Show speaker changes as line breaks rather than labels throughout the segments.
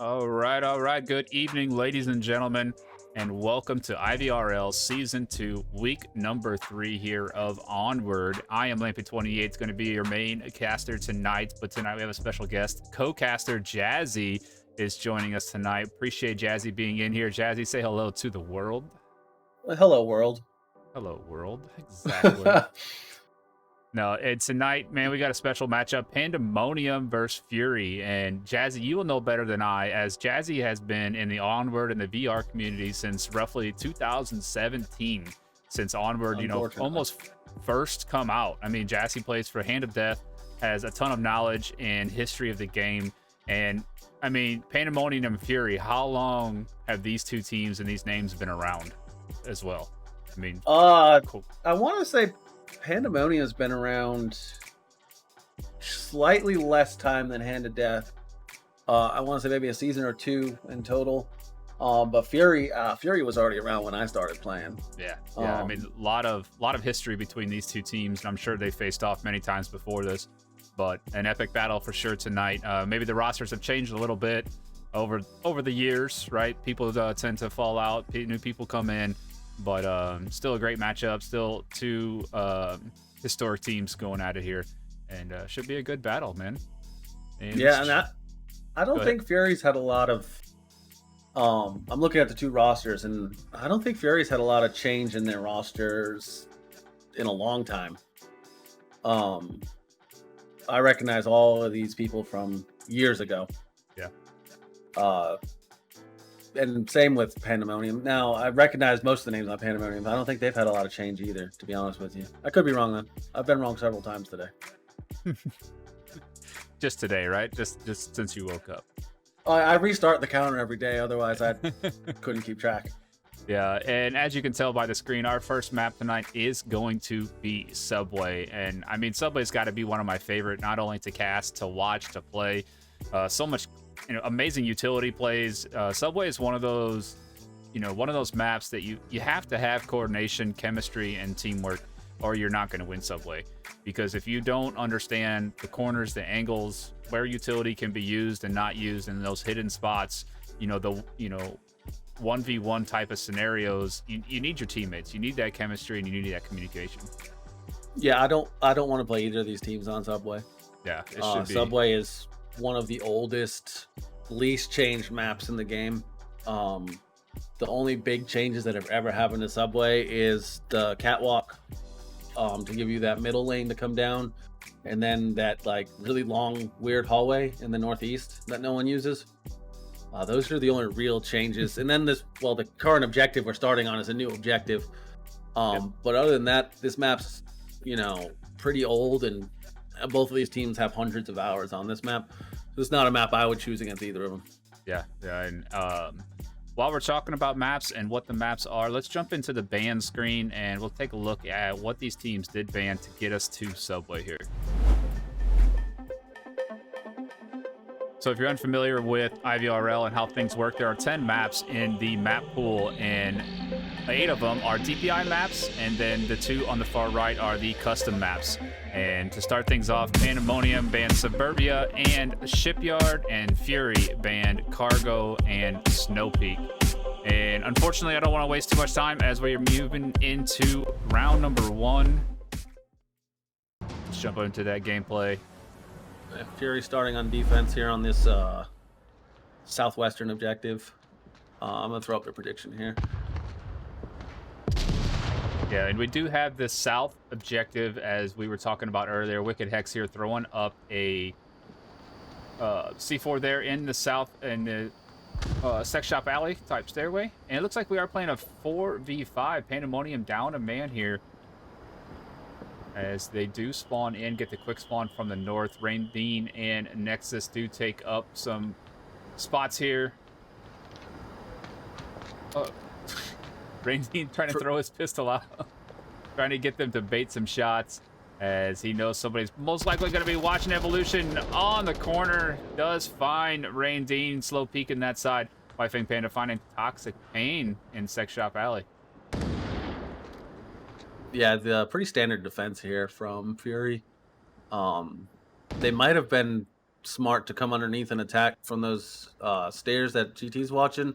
All right, all right. Good evening, ladies and gentlemen, and welcome to IVRL Season 2, week number 3 here of Onward. I am Lampy28. It's going to be your main caster tonight, but tonight we have a special guest. Co-caster Jazzy is joining us tonight. Appreciate Jazzy being in here. Jazzy, say hello to the world.
Well, hello, world.
Hello, world. Exactly. No, and tonight, man, we got a special matchup, Pandamonium versus Fury. And Jazzy, you will know better than I, as Jazzy has been in the Onward and the VR community since roughly 2017, since Onward, almost first come out. I mean, Jazzy plays for Hand of Death, has a ton of knowledge and history of the game. And, I mean, Pandemonium and Fury, how long have these two teams and these names been around as well? I mean,
cool. I want to say Pandamonium has been around slightly less time than Hand of Death. I want to say maybe a season or two in total. But Fury was already around when I started playing.
Yeah. I mean, a lot of history between these two teams, and I'm sure they faced off many times before this. But an epic battle for sure tonight. Maybe the rosters have changed a little bit over the years, right? People tend to fall out, new people come in. But still a great matchup. Still two historic teams going at it here, and should be a good battle, man.
And I don't think Fury's had a lot of. I'm looking at the two rosters, and I don't think Fury's had a lot of change in their rosters in a long time. I recognize all of these people from years ago.
Yeah.
And same with Pandemonium. Now, I recognize most of the names on Pandemonium. I don't think they've had a lot of change either, to be honest with you. I could be wrong, though. I've been wrong several times today.
Just today, right? Just since you woke up.
I restart the counter every day. Otherwise, I couldn't keep track.
Yeah, and as you can tell by the screen, our first map tonight is going to be Subway. And, I mean, Subway's got to be one of my favorite, not only to cast, to watch, to play. So much amazing utility plays. Subway is one of those maps that you have to have coordination, chemistry, and teamwork, or you're not going to win Subway. Because if you don't understand the corners, the angles, where utility can be used and not used in those hidden spots, the 1v1 type of scenarios, you need your teammates. You need that chemistry and you need that communication.
Yeah, I don't want to play either of these teams on Subway.
Yeah, it should be.
Subway is one of the oldest, least changed maps in the game. The only big changes that have ever happened to Subway is the catwalk, to give you that middle lane to come down, and then that like really long weird hallway in the northeast that no one uses. Those are the only real changes. And then the current objective we're starting on is a new objective. But other than that, this map's pretty old, and both of these teams have hundreds of hours on this map. So it's not a map I would choose against either of them.
Yeah. And while we're talking about maps and what the maps are, let's jump into the ban screen and we'll take a look at what these teams did ban to get us to Subway here. So if you're unfamiliar with IVRL and how things work, there are 10 maps in the map pool, and 8 of them are DPI maps, and then the 2 on the far right are the custom maps. And to start things off, Pandemonium banned Suburbia and Shipyard, and Fury banned Cargo and Snow Peak. And unfortunately, I don't want to waste too much time as we're moving into round number 1. Let's jump into that gameplay.
Fury starting on defense here on this southwestern objective. I'm going to throw up the prediction here.
Yeah, and we do have the south objective, as we were talking about earlier. Wicked Hex here throwing up a C4 there in the south, in the Sex Shop Alley type stairway. And it looks like we are playing a 4v5. Pandemonium down a man here, as they do spawn in, get the quick spawn from the north. Rain Bean and Nexus do take up some spots here. Rain Bean trying to throw his pistol out, trying to get them to bait some shots, as he knows somebody's most likely going to be watching Evolution on the corner. Does find Rain Dean, slow peeking that side. White Fang Panda finding Toxic Pain in Sex Shop Alley.
Yeah, the pretty standard defense here from Fury. They might have been smart to come underneath and attack from those stairs that GT's watching,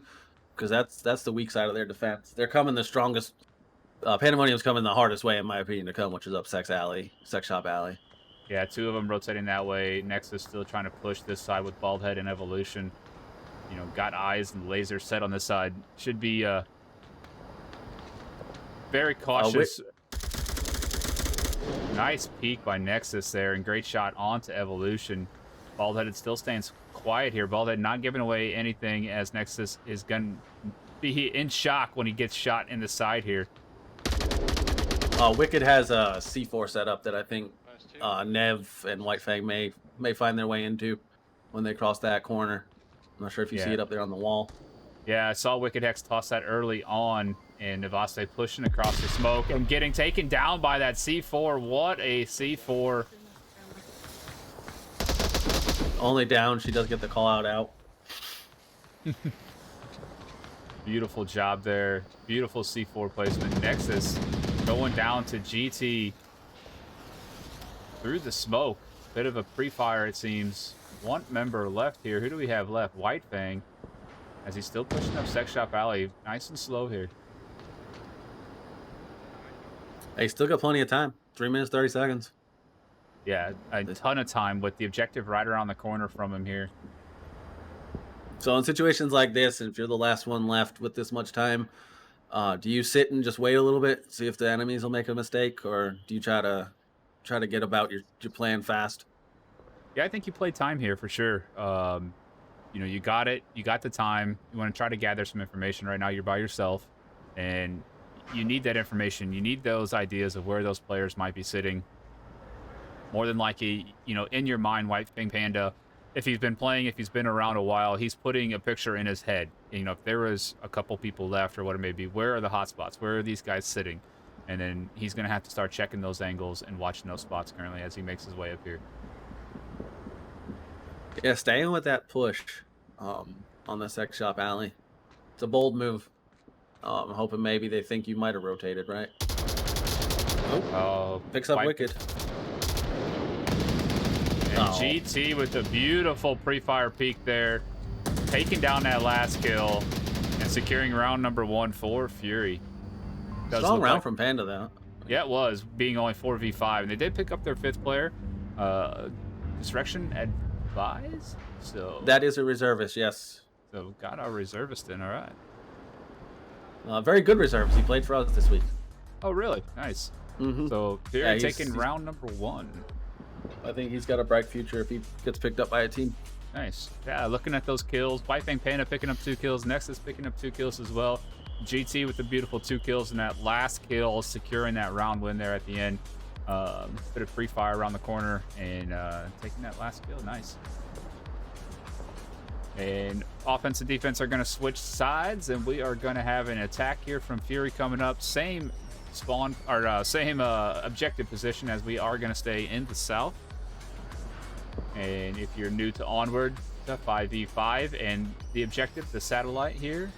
because that's the weak side of their defense. They're coming the strongest. Pandemonium's coming the hardest way, in my opinion, to come, which is up Sex Shop Alley.
Yeah, 2 of them rotating that way. Nexus still trying to push this side with Baldhead and Evolution. You know, got eyes and laser set on this side. Should be very cautious. Nice peek by Nexus there, and great shot onto Evolution. Baldhead still stands quiet here. Baldhead not giving away anything, as Nexus is going to be in shock when he gets shot in the side here.
Wicked has a C4 setup that I think Nev and White Fang may find their way into when they cross that corner. I'm not sure if you see it up there on the wall.
Yeah, I saw Wicked Hex toss that early on, and Navaste pushing across the smoke and getting taken down by that C4. What a C4.
Only down, she does get the call out.
Beautiful job there. Beautiful C4 placement. Nexus going down to GT through the smoke. Bit of a pre-fire, it seems. One member left here. Who do we have left? White Fang. As he's still pushing up Sex Shop Alley. Nice and slow here.
Hey, still got plenty of time. 3 minutes, 30 seconds.
Yeah, a ton of time with the objective right around the corner from him here.
So in situations like this, if you're the last one left with this much time, do you sit and just wait a little bit, see if the enemies will make a mistake, or do you try to get about your plan fast?
Yeah, I think you play time here for sure. You know, you got it. You got the time. You want to try to gather some information. Right now, you're by yourself, and you need that information. You need those ideas of where those players might be sitting. More than likely, you know, in your mind, White Fang Panda, if he's been playing, if he's been around a while, he's putting a picture in his head. You know, if there was a couple people left or what it may be, where are the hot spots? Where are these guys sitting? And then he's going to have to start checking those angles and watching those spots currently as he makes his way up here.
Yeah, staying with that push on the Sex Shop Alley. It's a bold move. I'm hoping maybe they think you might have rotated, right?
Oh,
picks up Wicked.
And GT with a beautiful pre-fire peek there, taking down that last kill and securing round number 1 for Fury.
Strong round from Panda, though.
Yeah, it was, being only 4v5. And they did pick up their 5th player. Disrection advised? So
that is a reservist, yes.
So got our reservist in, all right.
Very good reservist. He played for us this week.
Oh, really? Nice.
Mm-hmm.
So Fury taking round number 1.
I think he's got a bright future if he gets picked up by a team.
Nice. Yeah, looking at those kills. White Fang Panda picking up 2 kills. Nexus picking up 2 kills as well. GT with the beautiful 2 kills, and that last kill securing that round win there at the end. Bit of pre-fire around the corner and taking that last kill. Nice. And offense and defense are going to switch sides, and we are going to have an attack here from Fury coming up. Same spawn or same objective position, as we are going to stay in the south. And if you're new to Onward, it's a 5v5, and the objective, the satellite here,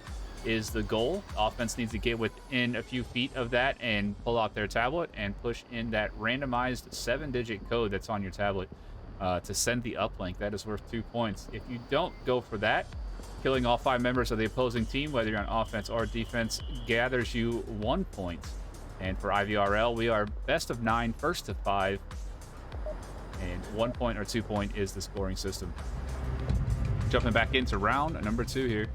is the goal. Offense needs to get within a few feet of that and pull out their tablet and push in that randomized 7-digit code that's on your tablet to send the uplink. That is worth 2 points. If you don't go for that, killing all 5 members of the opposing team, whether you're on offense or defense, gathers you 1 point. And for IVRL, we are best of 9, first to 5, and 1 point or 2 point is the scoring system. Jumping back into round number 2 here.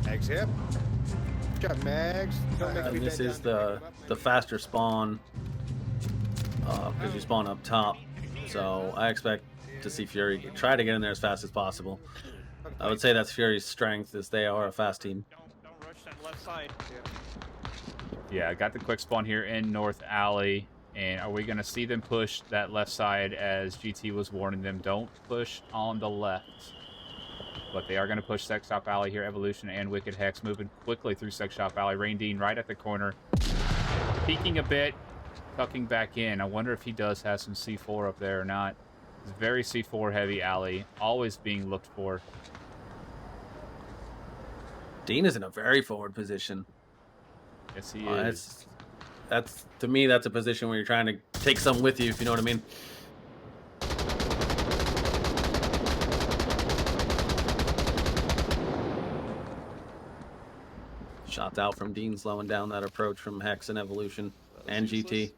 Mags hip. Got Mags.
And this is the faster spawn because you spawn up top. So I expect to see Fury try to get in there as fast as possible. I would say that's Fury's strength, as they are a fast team.
Don't rush that left side.
Yeah, I got the quick spawn here in North Alley. And are we going to see them push that left side, as GT was warning them, don't push on the left. But they are going to push Sex Shop Alley here. Evolution and Wicked Hex moving quickly through Sex Shop Alley. Rain Dean right at the corner. Peeking a bit, tucking back in. I wonder if he does have some C4 up there or not. It's very C4 heavy alley, always being looked for.
Dean is in a very forward position.
Yes, he is.
That's to me, that's a position where you're trying to take some with you, if you know what I mean. Shots out from Dean, slowing down that approach from Hex and Evolution and GT.
You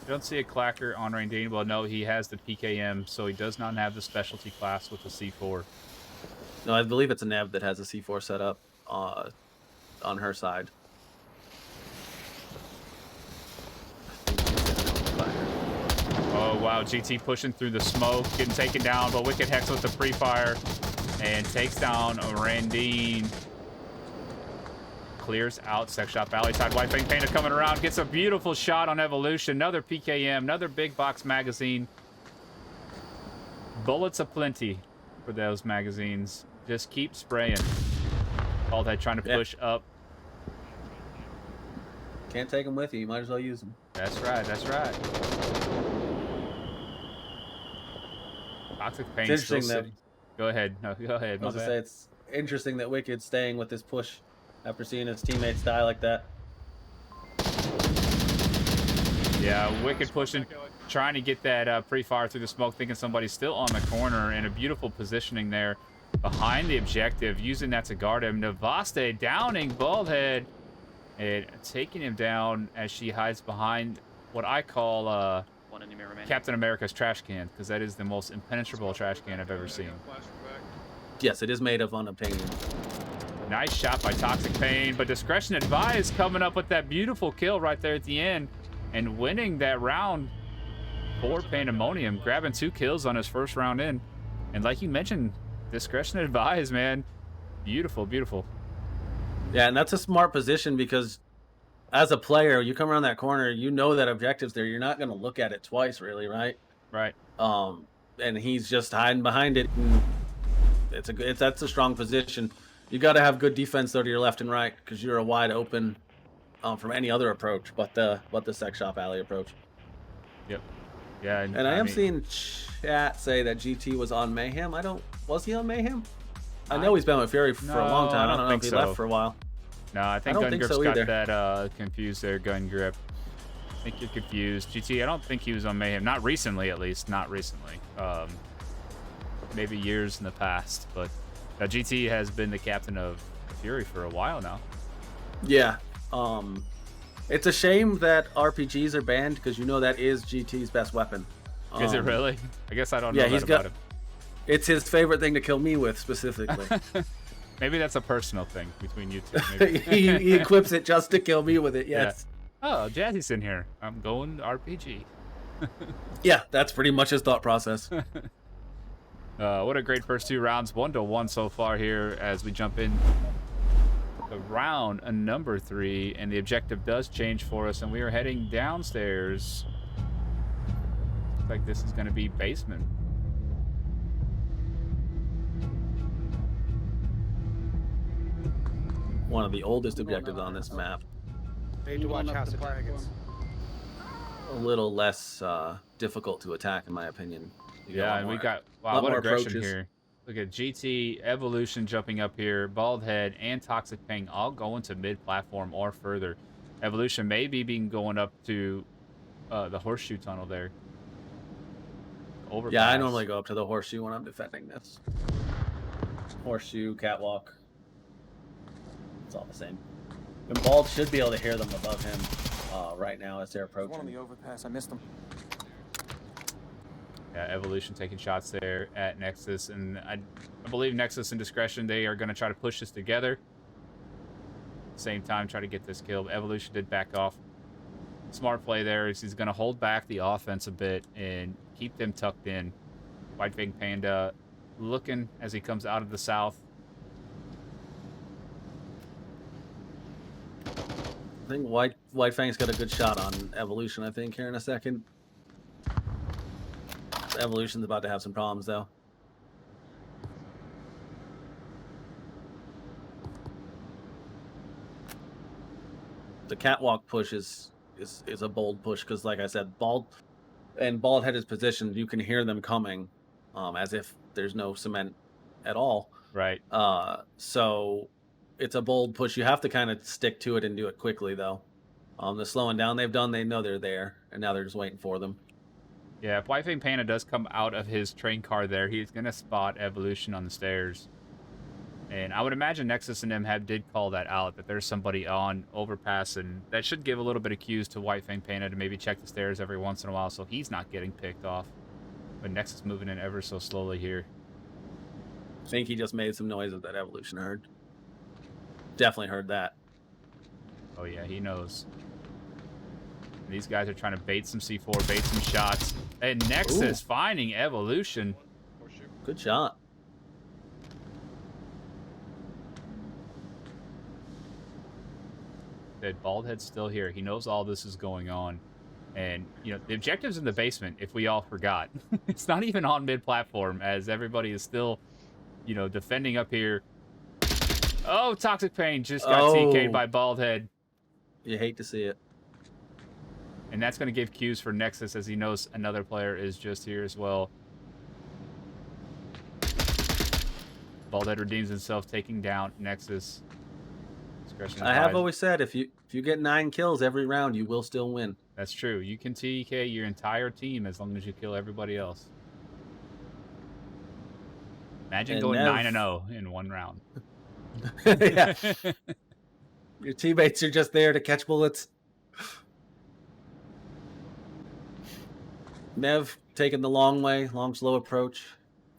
don't see a clacker on Randine. Well, no, he has the PKM, so he does not have the specialty class with the C4.
No, I believe it's a Nev that has a C4 set up on her side.
Oh, wow. GT pushing through the smoke, getting taken down, but Wicked Hex with the pre-fire and takes down Randine. Clears out Sex Shop Alley side. White Fang Panda coming around, gets a beautiful shot on Evolution. Another PKM, another big box magazine. Bullets aplenty for those magazines. Just keep spraying. Baldhead trying to push up.
Can't take them with you. You might as well use them.
That's right. That's right. Toxic Pain.
It's interesting that.
Go ahead. No, go ahead.
I was gonna say it's interesting that Wicked's staying with this push after seeing his teammates die like that.
Yeah, Wicked pushing, trying to get that pre-fire through the smoke, thinking somebody's still on the corner, and a beautiful positioning there behind the objective, using that to guard him. Navaste downing Baldhead and taking him down as she hides behind what I call Captain America's trash can, because that is the most impenetrable trash can I've ever seen.
Yes, it is made of unobtainium.
Nice shot by Toxic Pain, but discretion advised, coming up with that beautiful kill right there at the end and winning that round for Pandamonium, grabbing 2 kills on his first round in. And like you mentioned, discretion advised, man. Beautiful, beautiful.
Yeah, and that's a smart position because as a player, you come around that corner, you know that objective's there. You're not going to look at it twice, really, right?
Right.
And he's just hiding behind it. And that's a strong position. You got to have good defense though to your left and right because you're a wide open from any other approach, but the Sex Shop Alley approach.
Yep. Yeah.
And I am seeing chat say that GT was on Mayhem. Was he on Mayhem? I know he's been with Fury for a long time. I don't know if he left for a while.
No, I think Gun Grip's got that confused there, Gun Grip. I think you're confused. GT, I don't think he was on Mayhem. Not recently, at least. Not recently. Maybe years in the past. But GT has been the captain of Fury for a while now.
Yeah. It's a shame that RPGs are banned because you know that is GT's best weapon.
Is it really? I guess I don't know that about him.
It's his favorite thing to kill me with, specifically.
Maybe that's a personal thing between you two.
he equips it just to kill me with it, yes.
Yeah. Oh, Jazzy's in here. I'm going RPG.
Yeah, that's pretty much his thought process.
What a great first 2 rounds. 1-1 so far here as we jump in the round number 3. And the objective does change for us, and we are heading downstairs. Looks like this is going to be basement.
One of the oldest objectives on this map.
Need to watch House of Dragons.
A little less difficult to attack, in my opinion.
Yeah, and we got what aggression here. Look at GT, Evolution jumping up here, Baldhead, and Toxic Pain all going to mid-platform or further. Evolution maybe being going up to the horseshoe tunnel there. Overpass.
Yeah, I normally go up to the horseshoe when I'm defending this. Horseshoe, catwalk. It's all the same. And Bald should be able to hear them above him right now as they're approaching.
One on the overpass. I missed them.
Yeah, Evolution taking shots there at Nexus, and I believe Nexus and Discretion, they are going to try to push this together. Same time, try to get this kill. Evolution did back off. Smart play there is he's going to hold back the offense a bit and keep them tucked in. White Fang Panda looking as he comes out of the south.
I think White Fang's got a good shot on Evolution, I think, here in a second. Evolution's about to have some problems, though. The catwalk push is a bold push because, like I said, Baldhead is positioned. You can hear them coming, as if there's no cement at all.
Right.
So it's a bold push. You have to kind of stick to it and do it quickly, though. The slowing down they've done, they know they're there, and now they're just waiting for them.
Yeah, if White Fang Panda does come out of his train car there, he's going to spot Evolution on the stairs. And I would imagine Nexus and them did call that out, that there's somebody on overpass, and that should give a little bit of cues to White Fang Panda to maybe check the stairs every once in a while so he's not getting picked off. But Nexus moving in ever so slowly here.
I think he just made some noise with that evolution. I heard. Definitely heard that.
Oh yeah, he knows. These guys are trying to bait some C4, bait some shots. And Nexus finding evolution.
Good shot.
That Baldhead's still here. He knows all this is going on. And, you know, the objective's in the basement, if we all forgot. It's not even on mid-platform, as everybody is still, you know, defending up here. Oh, Toxic Pain just got TK'd by Baldhead.
You hate to see it.
And that's going to give cues for Nexus, as he knows another player is just here as well. Baldhead redeems himself, taking down Nexus.
I have always said, if you get 9 kills every round, you will still win.
That's true. You can TK your entire team as long as you kill everybody else. Imagine going 9-0 in one round.
Yeah. Your teammates are just there to catch bullets. Nev taking the long way, long, slow approach.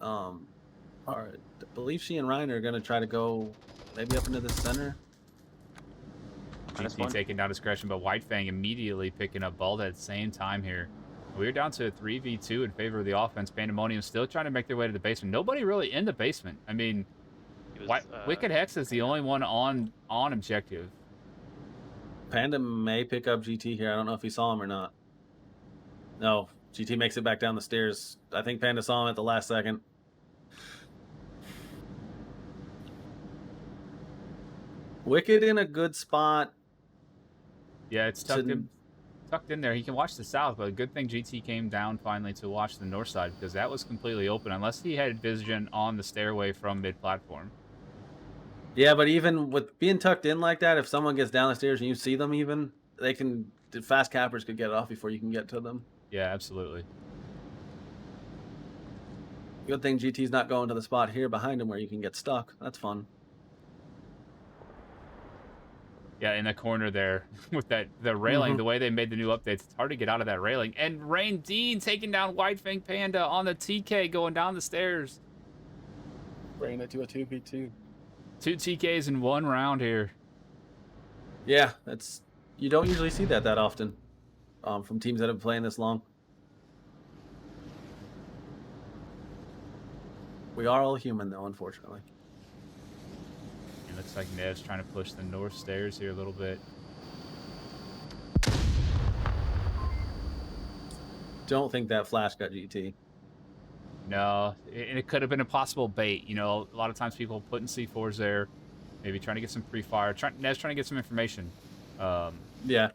I believe she and Ryan are going to try to go maybe up into the center.
GT taking down Discretion, but White Fang immediately picking up Baldhead at the same time here. We're down to a 3v2 in favor of the offense. Pandemonium still trying to make their way to the basement. Nobody really in the basement. I mean, Wicked Hex is the only one on objective.
Panda may pick up GT here. I don't know if he saw him or not. No, GT makes it back down the stairs. I think Panda saw him at the last second. Wicked in a good spot.
Yeah, it's tucked in there. He can watch the south, but a good thing GT came down finally to watch the north side, because that was completely open, unless he had vision on the stairway from mid-platform.
Yeah, but even with being tucked in like that, if someone gets down the stairs and you see them even, the fast cappers could get it off before you can get to them.
Yeah, absolutely.
Good thing GT's not going to the spot here behind him where you can get stuck. That's fun.
Yeah, in the corner there with the railing, the way they made the new updates, it's hard to get out of that railing. And Rain Dean taking down White Fang Panda on the TK going down the stairs.
Bringing it to a 2v2.
2 TKs in one round here.
Yeah, you don't usually see that often from teams that have been playing this long. We are all human, though, unfortunately.
It looks like Nev's trying to push the north stairs here a little bit.
Don't think that flash got GT.
No, it could have been a possible bait. You know, a lot of times people putting C4s there, maybe trying to get some pre-fire. Nev's trying to get some information.
Yeah.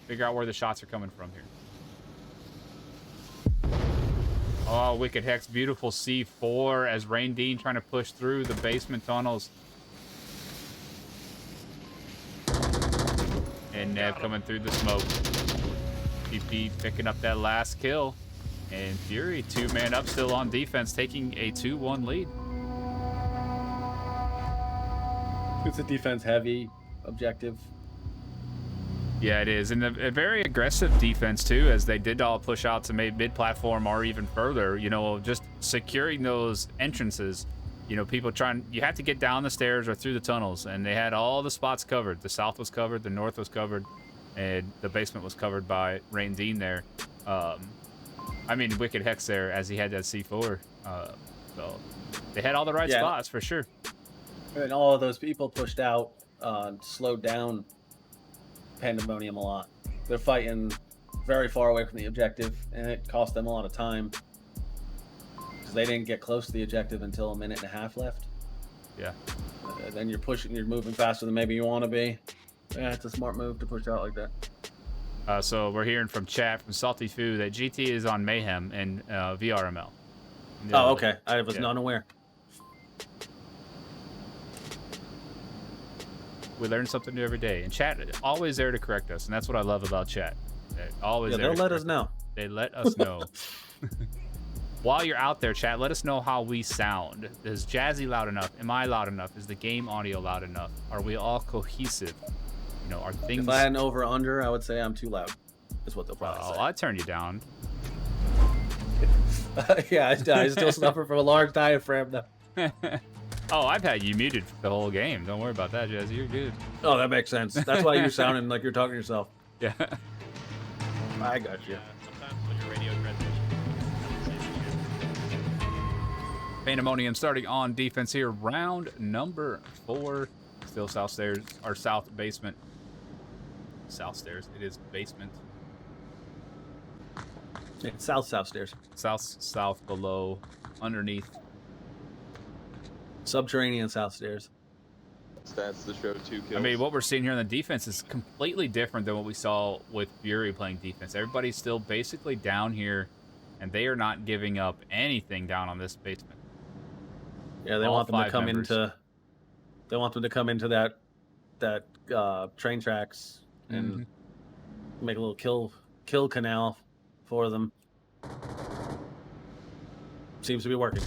Figure out where the shots are coming from here. Oh, Wicked Hex, beautiful C4 as Rain Dean trying to push through the basement tunnels. And Nev coming through the smoke. PP picking up that last kill. And Fury, 2-man up, still on defense, taking a 2-1 lead.
It's a defense-heavy objective.
Yeah, it is. And a very aggressive defense, too, as they did all push out to mid-platform or even further. You know, just securing those entrances. You know, you have to get down the stairs or through the tunnels, and they had all the spots covered. The south was covered, the north was covered, and the basement was covered by Rain Dean there. I mean, Wicked Hex there, as he had that C4. So they had all the right spots, for sure.
And all of those people pushed out, slowed down Pandemonium a lot. They're fighting very far away from the objective, and it cost them a lot of time. They didn't get close to the objective until a minute and a half left.
Yeah.
Then you're moving faster than maybe you want to be. Yeah, it's a smart move to push out like that.
So we're hearing from chat from Salty Foo that GT is on Mayhem and VRML.
Oh, okay. I was unaware.
We learn something new every day. And chat is always there to correct us, and that's what I love about chat. They're always there.
They'll let us know.
They let us know. While you're out there, chat, let us know how we sound. Is Jazzy loud enough? Am I loud enough? Is the game audio loud enough? Are we all cohesive? You know, are things...
If I had an over-under, I would say I'm too loud, is what they'll probably
Oh,
say.
I'd turn you down.
Yeah, I still suffer from a large diaphragm, though.
Oh, I've had you muted the whole game. Don't worry about that, Jazzy. You're good.
Oh, that makes sense. That's why you're sounding like you're talking to yourself.
Yeah.
I got you.
Yeah, sometimes when your radio transmission has the same issue.
Pandamonium starting on defense here. Round number 4. Still south stairs, or south basement. South stairs. It is basement.
It's south stairs.
South below, underneath.
Subterranean south stairs.
Stats to show 2 kills.
I mean, what we're seeing here on the defense is completely different than what we saw with Fury playing defense. Everybody's still basically down here, and they are not giving up anything down on this basement.
Yeah, they
All
want them to
5
come
members.
into. They want them to come into that train tracks and make a little kill canal for them. Seems to be working.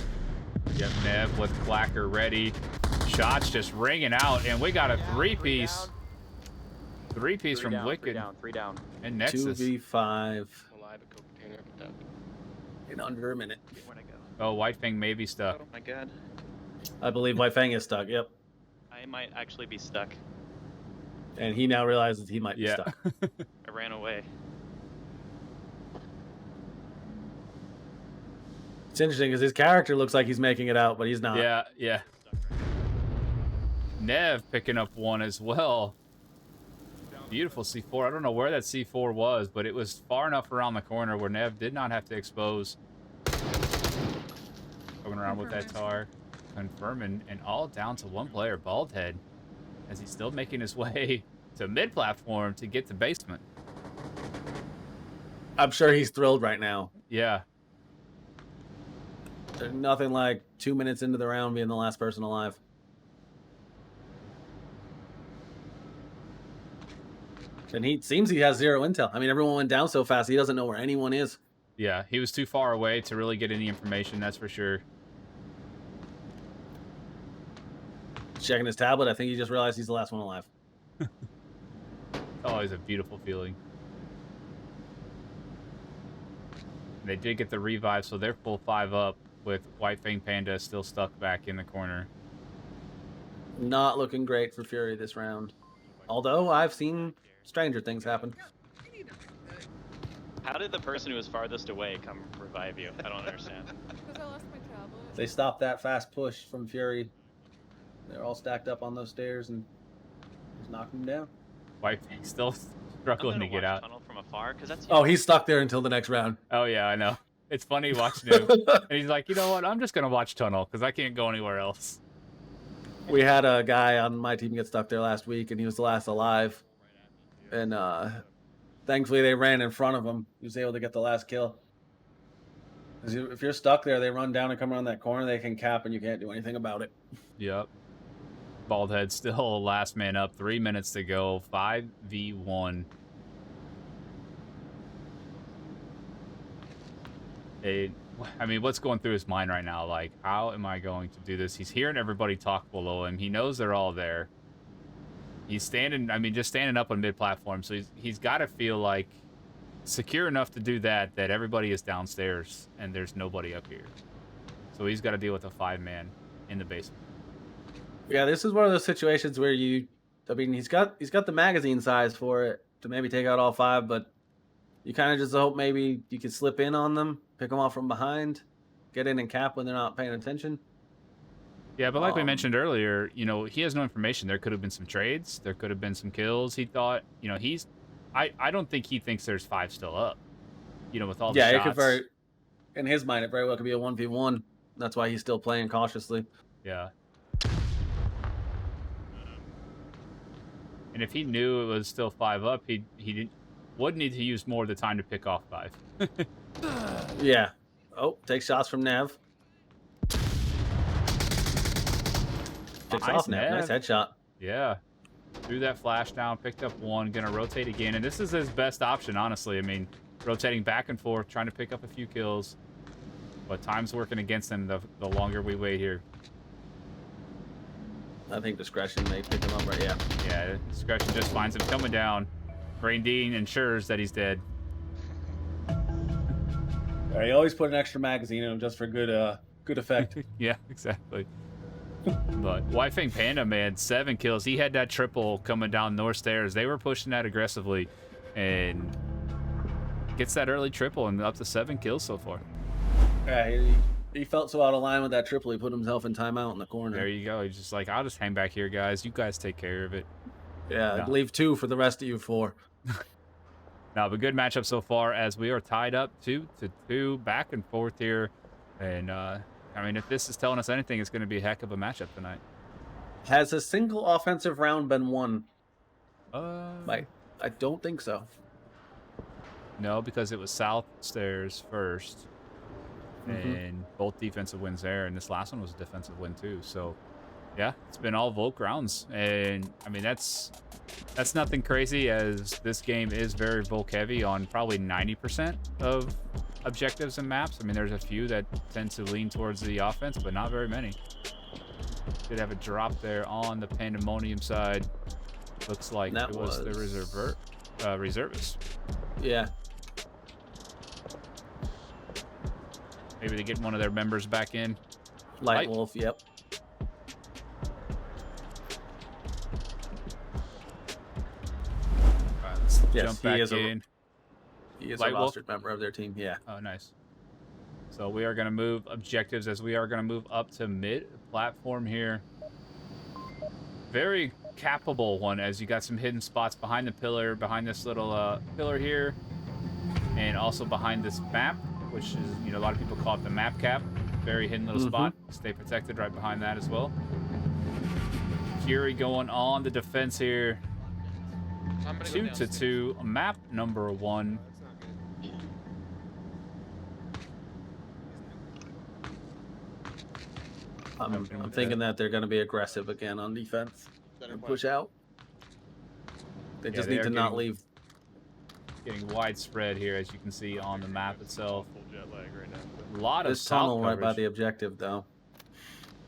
Yep, Nev with Clacker ready. Shots just ringing out, and we got a 3-piece. 3-piece from
down,
Wicked
3 down.
and Nexus.
2v5
Alive at Coke container, but
in under a minute.
Where'd I go?
Oh, White Fang may be stuck.
Oh my god.
I believe White Fang is stuck. Yep,
I might actually be stuck.
and he now realizes he might be
Yeah.
stuck.
I ran away.
It's interesting because his character looks like he's making it out, but he's not.
Yeah.
Stuck right
Nev picking up one as well. Beautiful C4. I don't know where that C4 was, but it was far enough around the corner where Nev did not have to expose. Going around with that tar. Confirming, and all down to one player, Baldhead, as he's still making his way to mid-platform to get to basement.
I'm sure he's thrilled right now.
Yeah.
There's nothing like 2 minutes into the round being the last person alive. And he seems he has 0 intel. I mean, everyone went down so fast, he doesn't know where anyone is.
Yeah, he was too far away to really get any information, that's for sure.
Checking his tablet, I think he just realized he's the last one alive.
Always a beautiful feeling. They did get the revive, so they're full 5 up with White Fang Panda still stuck back in the corner.
Not looking great for Fury this round. Although I've seen stranger things happen.
How did the person who was farthest away come revive you? I don't understand.
Because I lost my tablet.
They stopped that fast push from Fury. They're all stacked up on those stairs and just knocked them down.
White Fang still
I'm
struggling
gonna
to get
watch
out.
Tunnel from afar, because that's
Oh, he's stuck there until the next round.
Oh, yeah, I know. It's funny watching him. And he's like, you know what? I'm just going to watch Tunnel because I can't go anywhere else.
We had a guy on my team get stuck there last week, and he was the last alive. And thankfully, they ran in front of him. He was able to get the last kill. 'Cause if you're stuck there, they run down and come around that corner. They can cap, and you can't do anything about it.
Yep. Baldhead still last man up. 3 minutes to go. 5v1. I mean, what's going through his mind right now? Like, how am I going to do this? He's hearing everybody talk below him. He knows they're all there. He's standing, I mean, just standing up on mid-platform. So he's got to feel like secure enough to do that everybody is downstairs and there's nobody up here. So he's got to deal with a 5-man in the basement.
Yeah, this is one of those situations where I mean, he's got the magazine size for it to maybe take out all 5, but you kind of just hope maybe you can slip in on them, pick them off from behind, get in and cap when they're not paying attention.
Yeah, but like we mentioned earlier, you know, he has no information. There could have been some trades. There could have been some kills. He thought, you know, I don't think he thinks there's 5 still up, you know, with all the shots.
Yeah, it could in his mind, it very well could be a 1v1. That's why he's still playing cautiously.
Yeah. And if he knew it was still 5 up, he would need to use more of the time to pick off 5.
Yeah. Oh, take shots from Nev. Picks
Nice,
off Nev. Nice headshot.
Yeah. Threw that flash down, picked up 1, gonna rotate again. And this is his best option, honestly. I mean, rotating back and forth, trying to pick up a few kills. But time's working against them the longer we wait here.
I think discretion may pick him up right. Yeah.
Yeah, discretion just finds him coming down. Rain Dean ensures that he's dead.
He always put an extra magazine in him just for good effect.
Yeah, exactly. But well, I think Panda, man, 7 kills. He had that triple coming down north stairs. They were pushing that aggressively, and gets that early triple and up to 7 kills so far.
Yeah, he felt so out of line with that triple. He put himself in timeout in the corner.
There you go. He's just like, I'll just hang back here, guys. You guys take care of it.
Yeah, I believe 2 for the rest of you 4.
Now, but good matchup so far as we are tied up 2-2, back and forth here. And, I mean, if this is telling us anything, it's going to be a heck of a matchup tonight.
Has a single offensive round been won?
I
don't think so.
No, because it was south stairs first. And both defensive wins there. And this last one was a defensive win, too. So, yeah, it's been all Volk rounds. And, I mean, that's nothing crazy, as this game is very Volk heavy on probably 90% of objectives and maps. I mean, there's a few that tend to lean towards the offense, but not very many. Did have a drop there on the Pandamonium side. Looks like
That
it was the reservist.
Yeah.
Maybe they get one of their members back in.
Light Wolf, yep.
Let's
Yes,
jump back in.
He is
Light
a
Wolf?
rostered member of their team, yeah.
Oh, nice. So we are going to move objectives as we are going to move up to mid platform here. Very capable one, as you got some hidden spots behind the pillar, behind this little pillar here, and also behind this map, which is, you know, a lot of people call it the map cap. Very hidden little spot. Stay protected right behind that as well. Fury going on the defense here. 2-2, map number 1.
I'm thinking that they're going to be aggressive again on defense and push out. They just need to not leave.
Getting widespread here, as you can see on the map itself. A lot of
This tunnel right by the objective, though.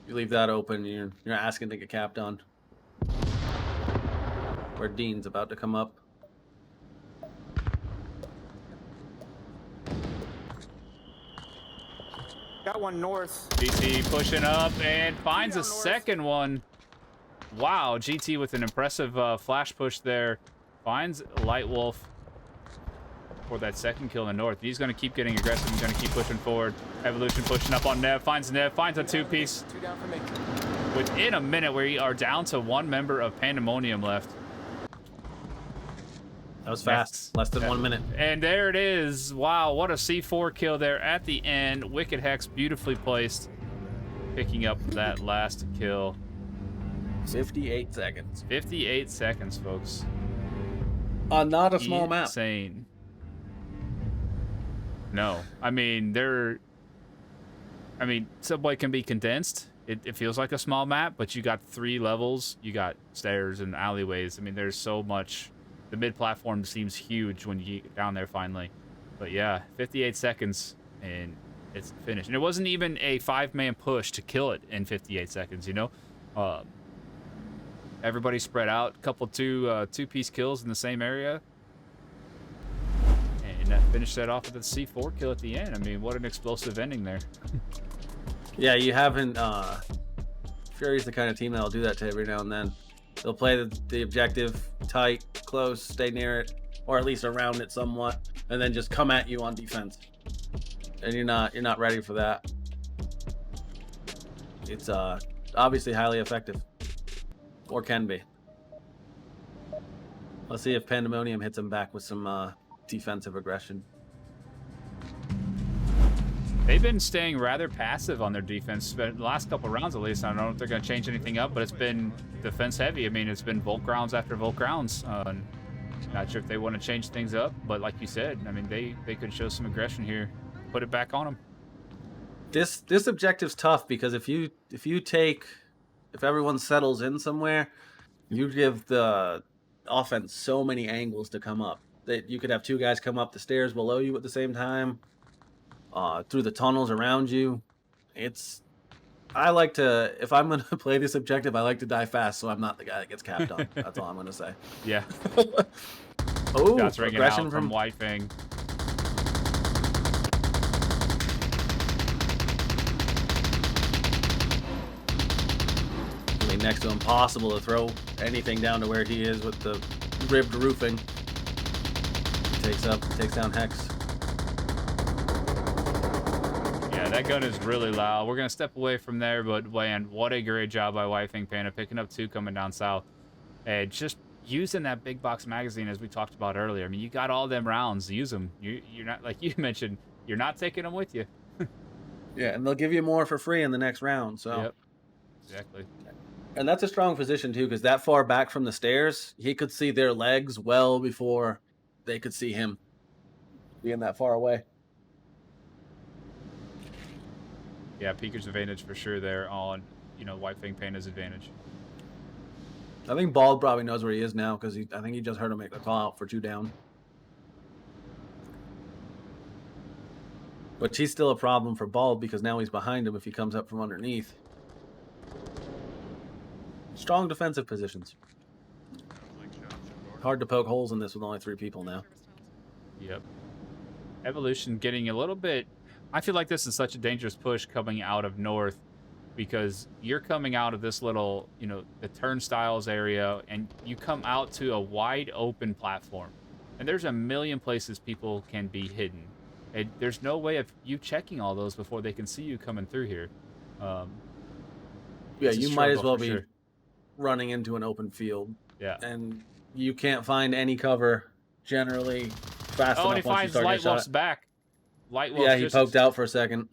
You leave that open, you're asking to get capped on. Where Dean's about to come up.
Got one north.
GT pushing up and finds a second one. Wow, GT with an impressive flash push there. Finds Light Wolf for that second kill in the north. He's going to keep getting aggressive. He's going to keep pushing forward. Evolution pushing up on Nev. Finds Nev. Finds a 2-piece.
2 down for me.
Within a minute, we are down to 1 member of Pandamonium left.
That was fast. Less than 1 minute.
And there it is. Wow, what a C4 kill there at the end. Wicked Hex beautifully placed. Picking up that last kill.
58 seconds.
58 seconds, folks.
Not a small map.
Insane. No. I mean, Subway can be condensed. It feels like a small map, but you got 3 levels. You got stairs and alleyways. I mean, there's so much. The mid-platform seems huge when you get down there finally. But yeah, 58 seconds, and it's finished. And it wasn't even a 5-man push to kill it in 58 seconds, you know? Everybody spread out. A couple two-piece kills in the same area. And that finished that off with a C4 kill at the end. I mean, what an explosive ending there.
Yeah, you haven't... Fury's the kind of team that'll do that to every now and then. They'll play the objective tight, close, stay near it, or at least around it somewhat, and then just come at you on defense. And you're not ready for that. It's obviously highly effective, or can be. Let's see if Pandamonium hits him back with some defensive aggression.
They've been staying rather passive on their defense. The last couple rounds, at least. I don't know if they're going to change anything up, but it's been defense heavy. I mean, it's been Volk rounds after Volk rounds. Not sure if they want to change things up, but like you said, I mean, they could show some aggression here. Put it back on them.
This objective's tough because if everyone settles in somewhere, you give the offense so many angles to come up that you could have 2 guys come up the stairs below you at the same time. through the tunnels around you. I like to, if I'm going to play this objective, I like to die fast, so I'm not the guy that gets capped on. That's all I'm going to say.
Yeah.
Oh,
Shots ringing
aggression
out from White Fang.
Really next to impossible to throw anything down to where he is with the ribbed roofing. Takes down Hex.
Yeah, that gun is really loud. We're going to step away from there, but man, what a great job by White Fang Panda picking up 2 coming down south. And just using that big box magazine as we talked about earlier. I mean, you got all them rounds. Use them. You're not, like you mentioned, you're not taking them with you.
Yeah, and they'll give you more for free in the next round. So.
Yep, exactly.
And that's a strong position, too, because that far back from the stairs, he could see their legs well before they could see him being that far away.
Yeah, Peeker's advantage for sure there on, White Fang Panda's advantage.
I think Bald probably knows where he is now because I think he just heard him make the call out for 2 down. But she's still a problem for Bald because now he's behind him if he comes up from underneath. Strong defensive positions. Hard to poke holes in this with only 3 people now.
Yep. Evolution getting a little bit... I feel like this is such a dangerous push coming out of north because you're coming out of this little, the turnstiles area, and you come out to a wide open platform. And there's a million places people can be hidden. And there's no way of you checking all those before they can see you coming through here.
Yeah, you might as well be running into an open field.
Yeah.
And you can't find any cover generally fast enough.
Oh, and he finds Light Wolf's back. Light Wolf.
Yeah, he poked out for a second.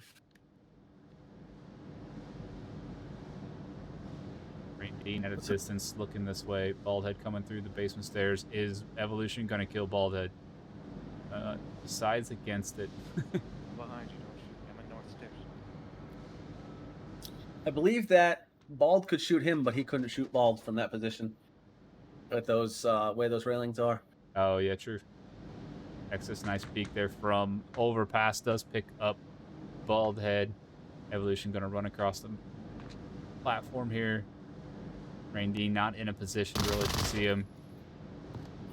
Dean at a distance, looking this way. Baldhead coming through the basement stairs. Is Evolution going to kill Baldhead? Decides against it.
Behind you, don't shoot. I'm in north stairs.
I believe that Bald could shoot him, but he couldn't shoot Bald from that position. With those where those railings are.
Oh yeah, true. Exus, nice peek there from overpass. Does pick up Baldhead. Evolution going to run across the platform here. Rain D not in a position really to see him.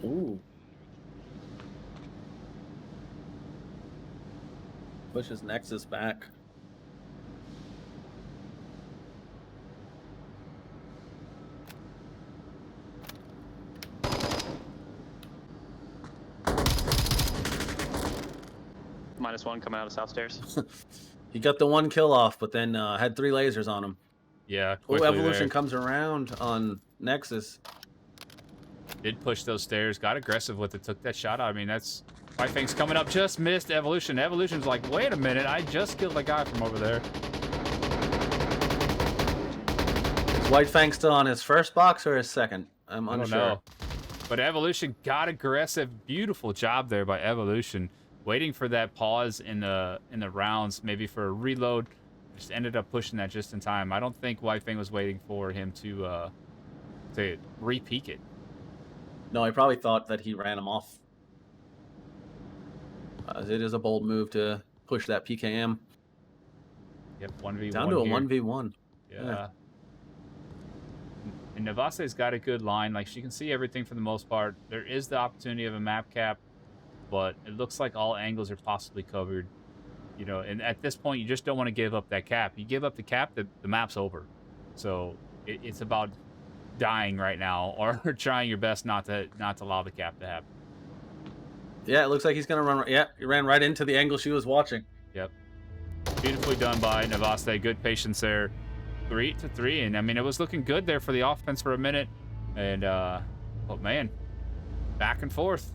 Ooh. Pushes Nexus back.
-1 coming out of south stairs.
He got the 1 kill off, but then had 3 lasers on him.
Yeah,
Oh, Evolution
there.
comes around on Nexus.
Did push those stairs, got aggressive with it, took that shot out. I mean, that's... White Fang's coming up, just missed Evolution. Evolution's like, wait a minute, I just killed the guy from over there.
Is White Fang still on his first box or his second? I'm unsure.
I don't know. But Evolution got aggressive. Beautiful job there by Evolution. Waiting for that pause in the rounds, maybe for a reload. Just ended up pushing that just in time. I don't think White Fang was waiting for him to re-peek it.
No, he probably thought that he ran him off. It is a bold move to push that PKM.
Yep, 1v1
down to a
here.
1v1.
Yeah. And Navase's got a good line. Like, she can see everything for the most part. There is the opportunity of a map cap, but it looks like all angles are possibly covered. And at this point, you just don't want to give up that cap. You give up the cap, the map's over. So it's about dying right now, or trying your best not to allow the cap to happen.
Yeah, it looks like he's gonna run. Yeah, he ran right into the angle she was watching.
Yep. Beautifully done by Navase. Good patience there. 3-3, and I mean, it was looking good there for the offense for a minute. And but man, back and forth.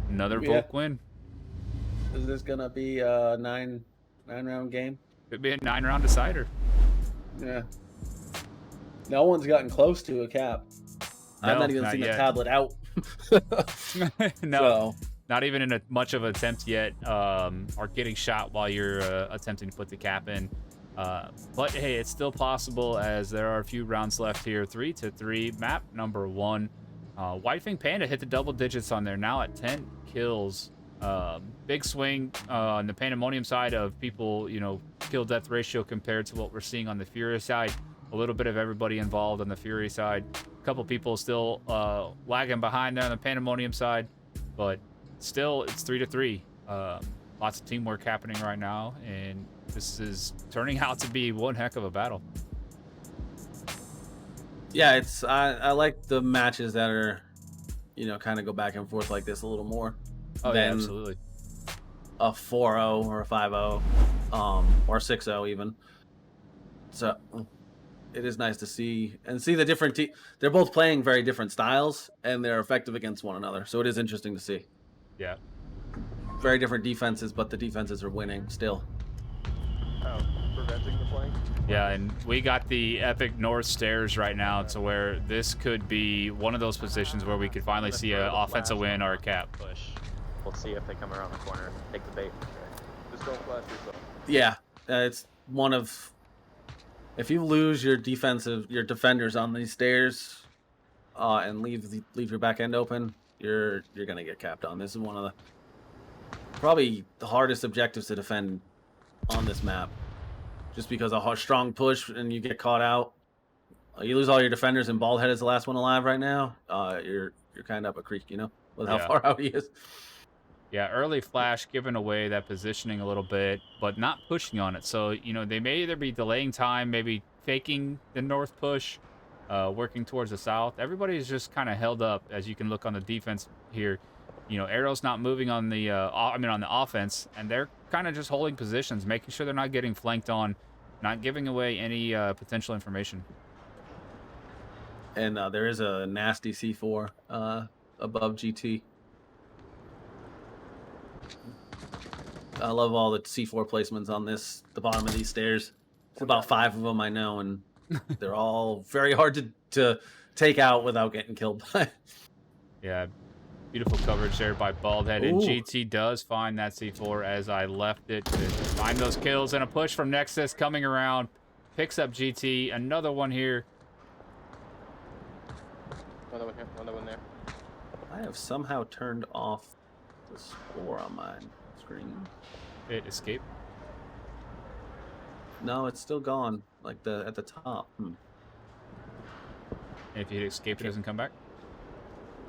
Another Volk win.
Is this gonna be a 9-round game?
Could be a 9-round decider.
Yeah. No one's gotten close to a cap.
No,
I've not even seen the tablet out.
No, not even in much of an attempt yet, or getting shot while you're attempting to put the cap in. But hey, it's still possible as there are a few rounds left here. 3-3, map number 1. White Fang Panda hit the double digits on there, now at 10 kills. Big swing on the Pandamonium side of people, kill death ratio compared to what we're seeing on the Fury side. A little bit of everybody involved on the Fury side. A couple people still lagging behind there on the Pandemonium side, but still it's 3-3. Lots of teamwork happening right now, and this is turning out to be one heck of a battle.
Yeah, I like the matches that are, kind of go back and forth like this a little more.
Oh yeah, absolutely.
A 4-0 or a 5-0, or 6-0 even. So it is nice to see the different they're both playing very different styles, and they're effective against one another. So it is interesting to see.
Yeah.
Very different defenses, but the defenses are winning still.
Oh, preventing the flank?
Yeah, and we got the epic north stairs right now to where this could be one of those positions where we could finally see an offensive win or a cap.
Push. We'll see if they come around the corner. Take the bait.
Just don't flash yourself.
Yeah, it's one of. If you lose your defenders on these stairs, and leave your back end open, you're gonna get capped on. This is one of the probably the hardest objectives to defend on this map, just because a strong push and you get caught out. You lose all your defenders, and Baldhead is the last one alive right now. You're kind of up a creek, with how far out he is.
Yeah, early flash giving away that positioning a little bit, but not pushing on it. So, they may either be delaying time, maybe faking the north push, working towards the south. Everybody's just kind of held up, as you can look on the defense here. Arrow's not moving on the on the offense, and they're kind of just holding positions, making sure they're not getting flanked on, not giving away any potential information.
And there is a nasty C4 above GT. I love all the C4 placements on the bottom of these stairs. It's about 5 of them I know, and they're all very hard to take out without getting killed by.
Yeah, beautiful coverage there by Baldhead, and
Ooh.
GT does find that C4 as I left it to find those kills, and a push from Nexus coming around, picks up GT, another one here.
Another one here, another one there.
I have somehow turned off the score on my screen.
It escaped.
No, it's still gone, like at the top.
If you hit escape, it doesn't come back.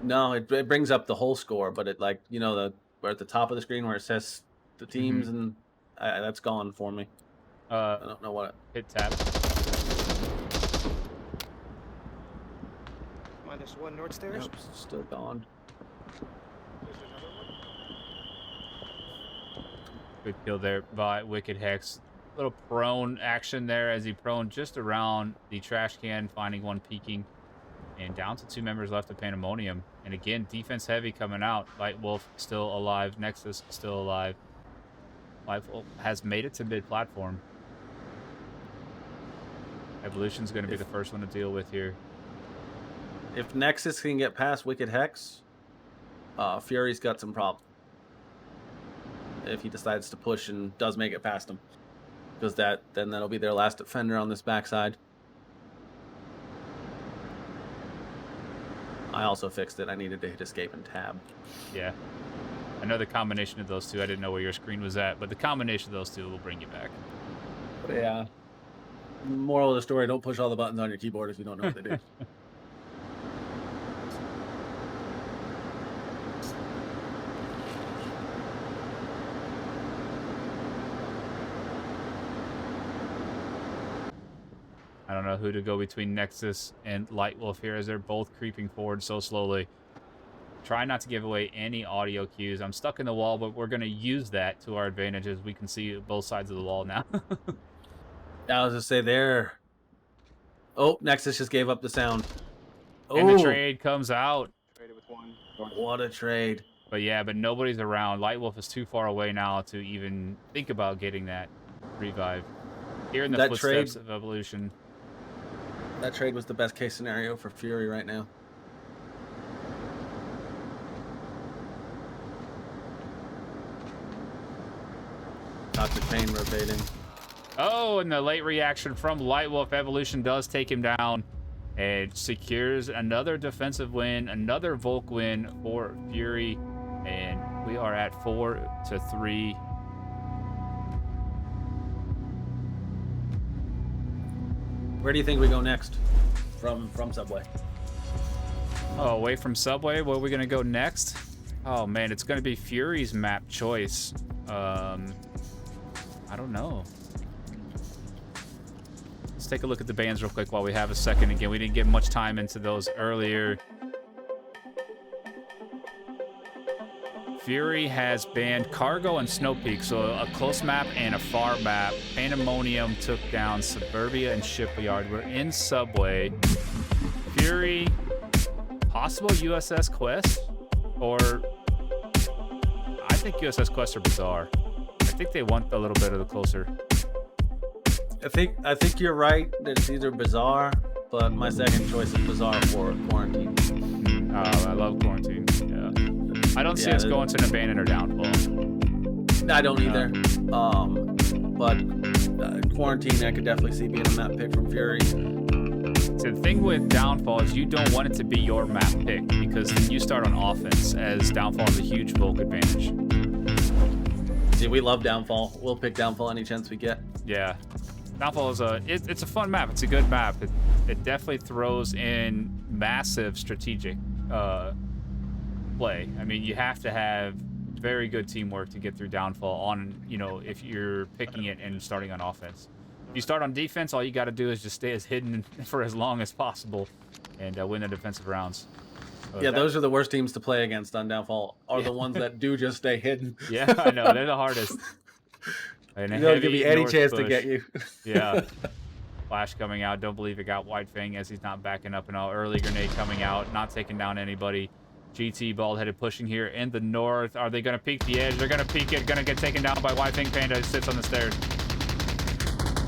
No, it brings up the whole score, but it we're at the top of the screen where it says the teams, and that's gone for me. I don't know what.
Hit tab.
-1 north stairs.
Nope, still gone.
There's another one.
Good kill there by Wicked Hex. Little prone action there as he prone just around the trash can, finding one peeking. And down to 2 members left of Pandemonium. And again, defense heavy coming out. Light Wolf still alive. Nexus still alive. Light Wolf has made it to mid-platform. Evolution's going to be the first one to deal with here.
If Nexus can get past Wicked Hex, Fury's got some problem. If he decides to push and does make it past him. Because then that'll be their last defender on this backside. I also fixed it. I needed to hit escape and tab.
Yeah. I know the combination of those two. I didn't know where your screen was at, but the combination of those two will bring you back.
But yeah. Moral of the story, don't push all the buttons on your keyboard if you don't know what they do.
I don't know who to go between Nexus and Light Wolf here as they're both creeping forward so slowly. Try not to give away any audio cues. I'm stuck in the wall, but we're going to use that to our advantage as we can see both sides of the wall now.
I was just say there. Oh, Nexus just gave up the sound.
And the trade comes out.
Traded with one.
What a trade.
But yeah, but nobody's around. Light Wolf is too far away now to even think about getting that revive. Here in the footsteps of Evolution.
That trade was the best case scenario for Fury right now. Dr. Payne rotating.
Oh, and the late reaction from Light Wolf. Evolution does take him down and secures another defensive win, another Volk win for Fury. And we are at 4-3.
Where do you think we go next from Subway?
Oh, away from Subway, where are we going to go next? Oh, man, it's going to be Fury's map choice. I don't know. Let's take a look at the bans real quick while we have a second. Again, we didn't get much time into those earlier. Fury has banned Cargo and Snow Peak, so a close map and a far map. Pandamonium took down Suburbia and Shipyard. We're in Subway. Fury, possible USS Quest, or I think USS Quest or Bazaar. I think they want a little bit of the closer.
I think you're right that it's either Bazaar, but my second choice is Bazaar for Quarantine.
I love Quarantine. Yeah. I don't see us going to an abandon or downfall.
I don't either. But Quarantine, I could definitely see being a map pick from Fury.
So the thing with downfall is you don't want it to be your map pick, because then you start on offense, as downfall is a huge bulk advantage.
See, we love Downfall. We'll pick Downfall any chance we get.
Yeah. Downfall is it's a fun map. It's a good map. It definitely throws in massive strategic play. I mean, you have to have very good teamwork to get through Downfall on, if you're picking it and starting on offense. If you start on defense, all you got to do is just stay as hidden for as long as possible and win the defensive rounds. So
those are the worst teams to play against on Downfall, are the ones that do just stay hidden.
Yeah, I know. They're the hardest. And
you don't give me any chance to get you.
Yeah. Flash coming out. Don't believe it got White Fang as he's not backing up and all. Early grenade coming out. Not taking down anybody. GT bald-headed pushing here in the north. Are they going to peek the edge? They're going to peek it. Going to get taken down by White Fang Panda who sits on the stairs.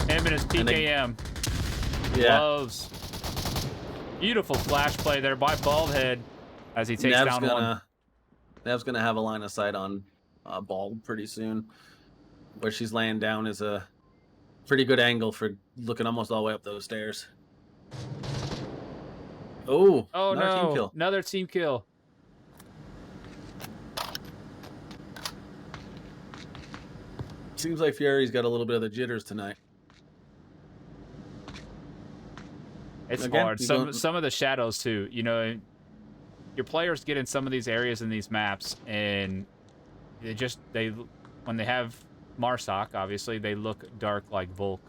Him and his PKM. Gloves. Beautiful flash play there by Baldhead as he takes down one.
Nev's going to have a line of sight on Bald pretty soon. Where she's laying down is a pretty good angle for looking almost all the way up those stairs. Oh no! Team kill.
Another team kill.
Seems like Fury's got a little bit of the jitters tonight.
It's hard. Some of the shadows too. Your players get in some of these areas in these maps, and when they have Marsoc, obviously, they look dark like Volk.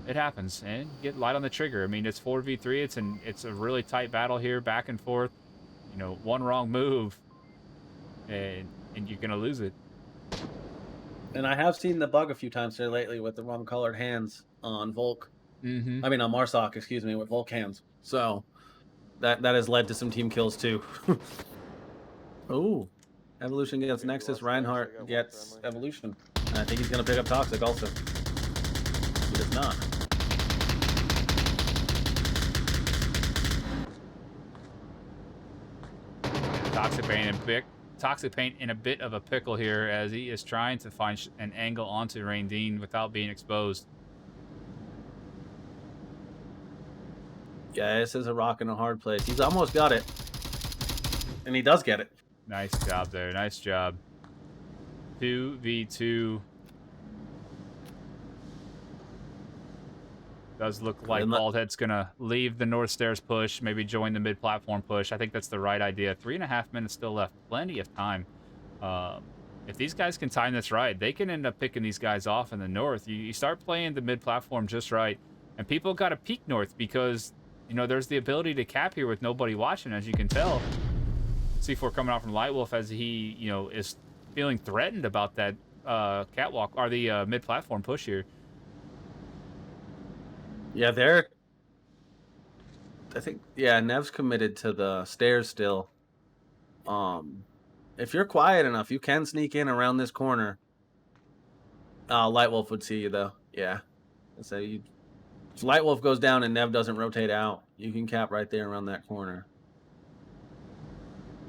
It happens, and get light on the trigger. I mean, it's 4v3. It's a really tight battle here, back and forth. One wrong move, and you're gonna lose it.
And I have seen the bug a few times here lately with the wrong colored hands on Volk.
Mm-hmm.
I mean, on Marsoc, excuse me, with Volk hands. So that has led to some team kills too. Oh, Evolution gets Nexus. Reinhardt gets Evolution. And I think he's going to pick up Toxic also. He does not.
Toxic Paint in a bit of a pickle here as he is trying to find an angle onto Raindeen without being exposed.
Yeah, this is a rock and a hard place. He's almost got it. And he does get it.
Nice job there. Nice job. 2v2. Does look like Baldhead's going to leave the North Stairs push, maybe join the mid-platform push. I think that's the right idea. 3.5 minutes still left. Plenty of time. If these guys can time this right, they can end up picking these guys off in the north. You start playing the mid-platform just right, and people got to peek north because, there's the ability to cap here with nobody watching, as you can tell. C4 coming out from Lightwolf as he, is feeling threatened about that catwalk, or the mid-platform push here.
Yeah, I think, Nev's committed to the stairs still. If you're quiet enough, you can sneak in around this corner. Lightwolf would see you, though. Yeah. So if Lightwolf goes down and Nev doesn't rotate out, you can cap right there around that corner.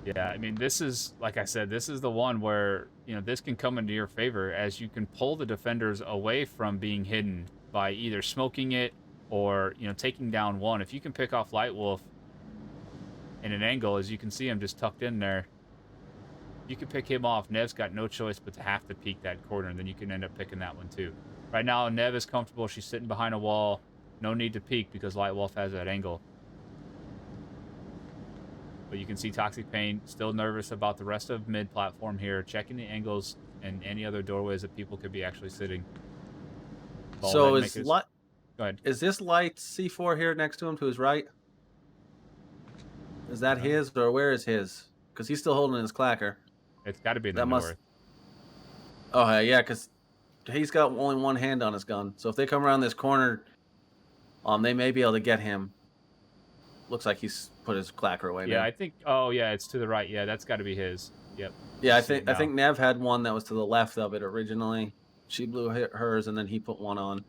Yeah, I mean, this is, like I said, this is the one where, this can come into your favor as you can pull the defenders away from being hidden by either smoking it or, taking down one. If you can pick off Lightwolf in an angle, as you can see him just tucked in there, You can pick him off. Nev's got no choice but to have to peek that corner, and then you can end up picking that one too. Right now, Nev is comfortable. She's sitting behind a wall. No need to peek because Light Wolf has that angle. But you can see Toxic Pain still nervous about the rest of mid platform here, checking the angles and any other doorways that people could be actually sitting.
So is
Go ahead.
Is this Light C4 here next to him to his right? Is that his, or where is his? Because he's still holding his clacker.
It's got to be in the
That must-
north.
Oh yeah, because he's got only one hand on his gun. So if they come around this corner, they may be able to get him. Looks like he's put his clacker away.
Yeah,
now.
I think. Oh yeah, it's to the right. Yeah, that's got to be his. Yep.
Yeah, I
See it
think
now.
Nev had one that was to the left of it originally. She blew hers, and then he put one on.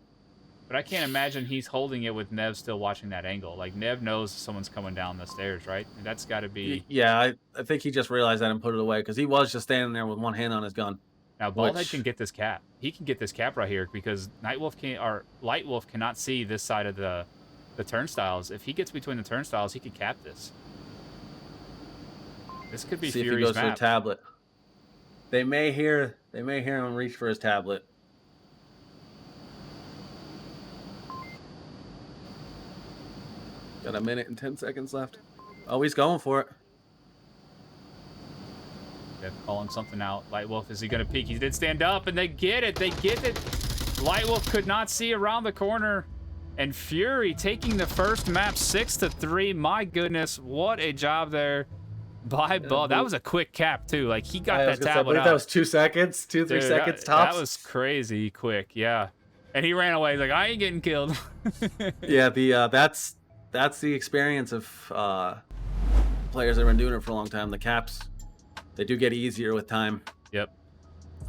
But I can't imagine he's holding it with Nev still watching that angle. Like, Nev knows someone's coming down the stairs, right? And that's got to be...
Yeah, I think he just realized that and put it away, because he was just standing there with one hand on his gun.
Now, Baldhead can get this cap. He can get this cap right here, because Nightwolf can't, or Light Wolf cannot see this side of the turnstiles. If he gets between the turnstiles, he could cap this. This could be
See
Fury's
if he goes
map.
to the tablet. They may hear him reach for his tablet. Got a minute and 10 seconds left. Oh, he's going for it.
They're calling something out. Light Wolf, is he going to peek? He did stand up, and they get it. They get it. Light Wolf could not see around the corner. And Fury taking the first map 6-3. My goodness, what a job there by Ball. That was a quick cap, too. Like, he got that
I
tablet
believe
out.
that was 2 seconds, 3
Dude,
seconds tops.
That was crazy quick, yeah. And he ran away. He's like, I ain't getting killed.
Yeah, that's the experience of players that have been doing it for a long time. The caps, they do get easier with time.
Yep.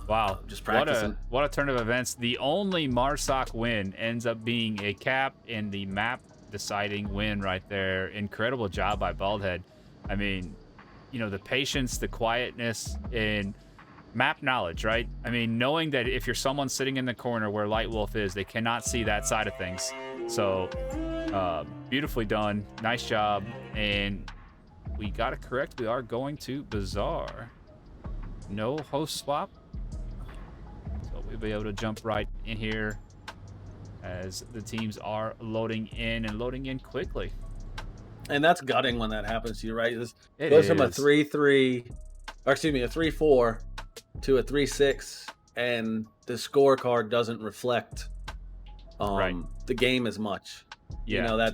Wow.
Just practicing.
What a turn of events. The only Marsoc win ends up being a cap in the map deciding win right there. Incredible job by Baldhead. I mean, you know, the patience, the quietness, and map knowledge, right? I mean, knowing that if you're someone sitting in the corner where Light Wolf is, they cannot see that side of things. So, beautifully done. Nice job. And we got it correct. We are going to Bazaar. No host swap. So we'll be able to jump right in here as the teams are loading in quickly.
And that's gutting when that happens to you, right? This
It
goes from a
is.
3-3, or excuse me, a 3-4 to a 3-6, and the scorecard doesn't reflect
Right.
the game as much.
Yeah.
You know,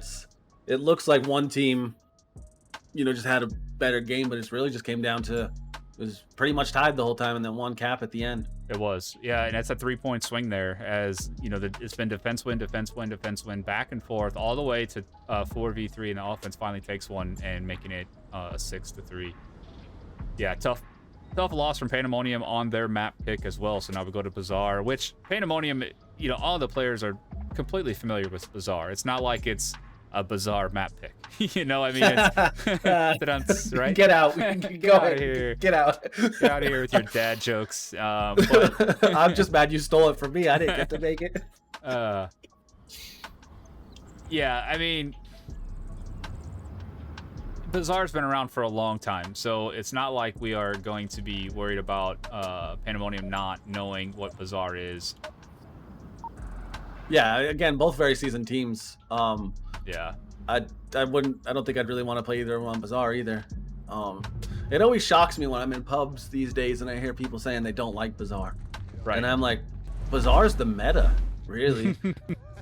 it looks like one team, you know, just had a better game, but it's really just came down to, it was pretty much tied the whole time, and then one cap at the end.
It was. Yeah, and that's a 3-point swing there, as, you know, it's been defense win, back and forth, all the way to 4v3, and the offense finally takes one and making it a 6-3. Yeah, tough loss from Pandamonium on their map pick as well. So now we go to Bazaar, which Pandamonium, you know, all the players are completely familiar with Bazaar. It's not like it's a Bazaar map pick. You know, I mean, it's, right?
Get out. Go
outta
ahead.
here.
Get out.
Get out of here with your dad jokes. But,
I'm just mad you stole it from me. I didn't get to make it.
yeah, I mean, Bazaar's been around for a long time, so it's not like we are going to be worried about Pandemonium not knowing what Bazaar is.
Yeah, again, both very seasoned teams.
Yeah.
I don't think I'd really want to play either on Bazaar either. It always shocks me when I'm in pubs these days and I hear people saying they don't like Bazaar.
Right.
And I'm like, Bazaar's the meta, really.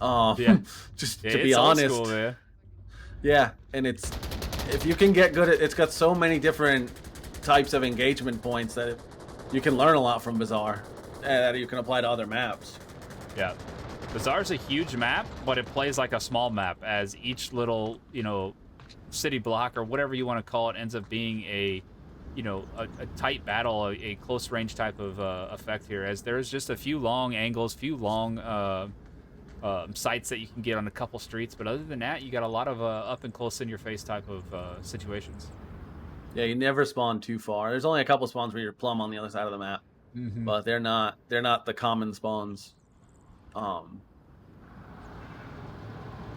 Yeah.
Just
Yeah,
to be
it's old
honest.
school, man.
Yeah, and if you can get good at, it's got so many different types of engagement points that you can learn a lot from Bazaar that you can apply to other maps.
Yeah. Bazaar's a huge map, but it plays like a small map, as each little, you know, city block or whatever you want to call it ends up being a, you know, a tight battle, a close range type of effect here, as there's just a few long angles, few long sites that you can get on a couple streets, but other than that, you got a lot of up and close in your face type of situations.
Yeah, you never spawn too far. There's only a couple spawns where you're plumb on the other side of the map, but they're not the common spawns.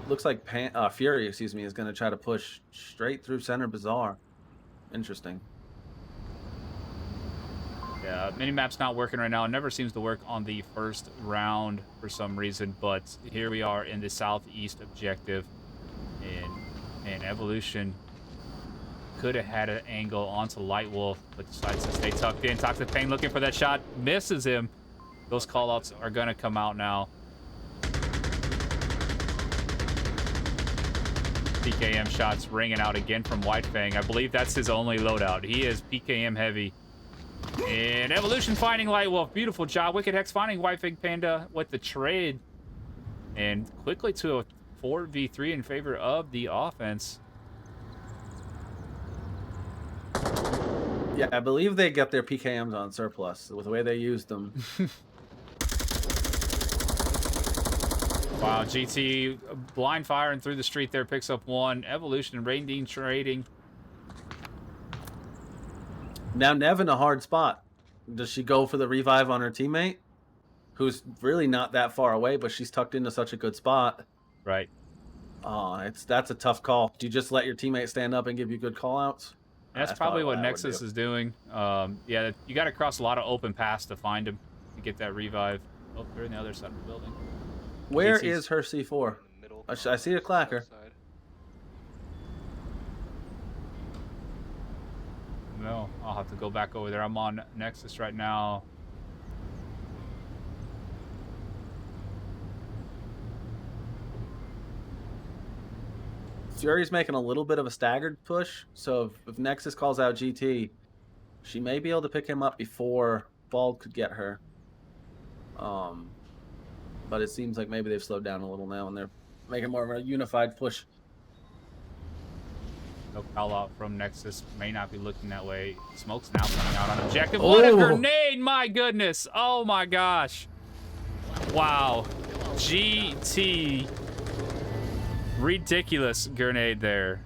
Looks like Fury, excuse me, is going to try to push straight through center Bazaar. Interesting.
Yeah, minimap's not working right now. It never seems to work on the first round for some reason, but here we are in the southeast objective, and Evolution could have had an angle onto Light Wolf, but decides to stay tucked in. Toxic Pain looking for that shot, misses him. Those callouts are going to come out now. PKM shots ringing out again from White Fang. I believe that's his only loadout. He is PKM heavy. And Evolution finding Light Wolf. Beautiful job. Wicked Hex finding White Fang Panda with the trade. And quickly to a 4v3 in favor of the offense.
Yeah, I believe they get their PKMs on surplus with the way they used them.
Wow, GT blind firing through the street there, picks up one. Evolution and Rain trading.
Now Nev in a hard spot. Does she go for the revive on her teammate, who's really not that far away, but she's tucked into such a good spot?
Right.
That's a tough call. Do you just let your teammate stand up and give you good callouts?
That's probably what Nexus is doing. Yeah, you got to cross a lot of open paths to find him to get that revive. Oh, they're on the other side of the building.
Where
GT's
is her C4?
In the middle.
I see a clacker.
Side.
No, I'll have to go back over there. I'm on Nexus right now.
Fury's making a little bit of a staggered push, so if Nexus calls out GT, she may be able to pick him up before Bald could get her. But it seems like maybe they've slowed down a little now and they're making more of a unified push.
No call out from Nexus. May not be looking that way. Smoke's now coming out on objective. What a grenade! My goodness! Oh my gosh! Wow. GT. Ridiculous grenade there.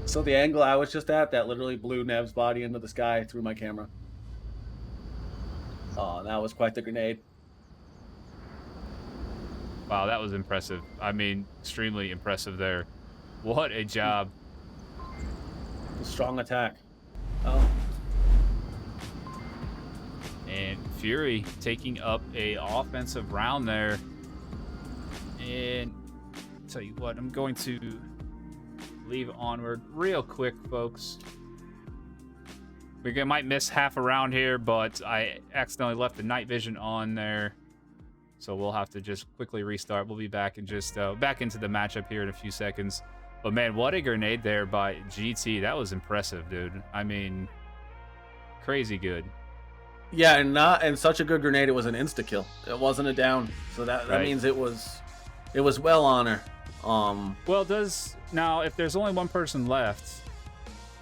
So the angle I was just at, that literally blew Nev's body into the sky through my camera. Oh, that was quite the grenade.
Wow, that was impressive. I mean, extremely impressive there. What a job.
Strong attack. Oh.
And Fury taking up a offensive round there. And tell you what, I'm going to leave Onward real quick, folks. We might miss half a round here, but I accidentally left the night vision on there. So we'll have to just quickly restart. We'll be back in just back into the matchup here in a few seconds. But man, what a grenade there by GT. That was impressive, dude. I mean, crazy good.
Yeah, and such a good grenade. It was an insta kill. It wasn't a down. So that means it was well on her.
Well, now if there's only one person left,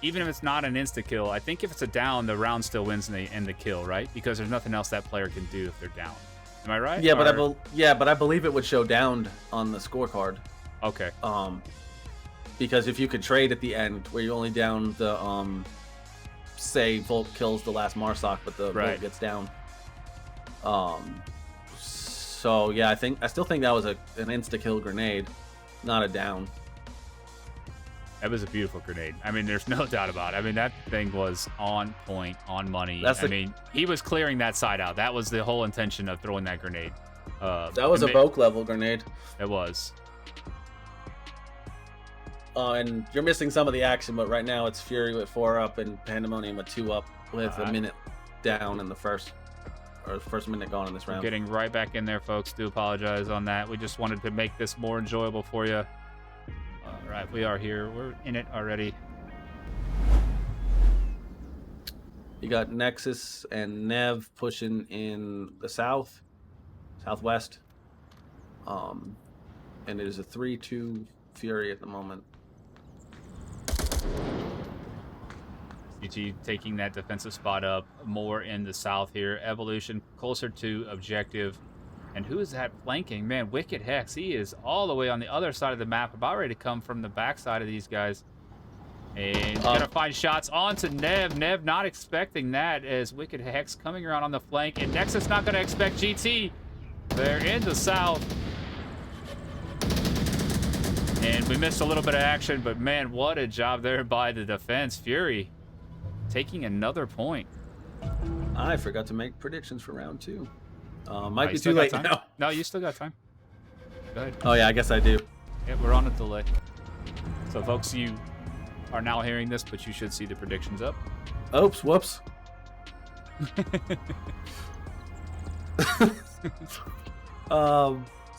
even if it's not an insta kill, I think if it's a down, the round still wins in the kill, right? Because there's nothing else that player can do if they're down. Am I right?
Yeah, but I believe it would show downed on the scorecard.
Okay.
Because if you could trade at the end where you only down the say Volt kills the last Marsoc, but the Volt gets down. So yeah, I still think that was an insta kill grenade, not a down.
That was a beautiful grenade. I mean, there's no doubt about it. I mean, that thing was on point, on money. I mean, he was clearing that side out. That was the whole intention of throwing that grenade.
That was a Vogue level grenade.
It was.
And you're missing some of the action, but right now it's Fury with 4 up and Pandamonium with 2 up with a minute down in the first minute gone in this round.
Getting right back in there, folks. Do apologize on that. We just wanted to make this more enjoyable for you. All right, we are here. We're in it already.
You got Nexus and Nev pushing in the southwest. And it is a 3-2 Fury at the moment.
UT taking that defensive spot up more in the south here. Evolution closer to objective. And who is that flanking? Man, Wicked Hex. He is all the way on the other side of the map, about ready to come from the backside of these guys. And gonna find shots onto Nev. Nev not expecting that as Wicked Hex coming around on the flank. And Nexus not gonna expect GT. They're in the south. And we missed a little bit of action, but man, what a job there by the defense. Fury taking another point.
I forgot to make predictions for round 2. Might
you
be
still
too
got
late
time?
now.
No, you still got time. Go ahead.
Oh yeah, I guess I do.
Yeah, we're on a delay. So, folks, you are now hearing this, but you should see the predictions up.
Oops, whoops.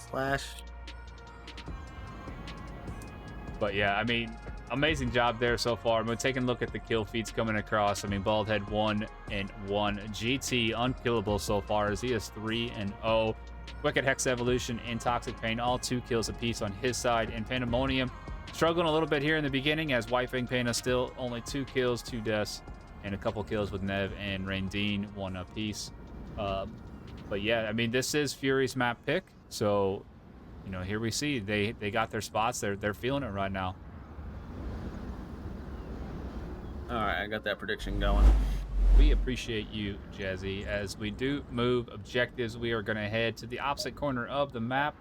Slash.
But yeah, I mean, amazing job there so far. We're taking a look at the kill feeds coming across. I mean, Baldhead 1-1. GT unkillable so far as he is 3-0. Wicked Hex Evolution and Toxic Pain, all 2 kills apiece on his side. And Pandamonium struggling a little bit here in the beginning as White Fang Panda still only 2 kills, 2 deaths, and a couple kills with Nev and Raindeen, 1 apiece. But yeah, I mean, this is Fury's map pick. So, you know, here we see they got their spots. They're feeling it right now.
All right, I got that prediction going.
We appreciate you, Jazzy. As we do move objectives, we are going to head to the opposite corner of the map,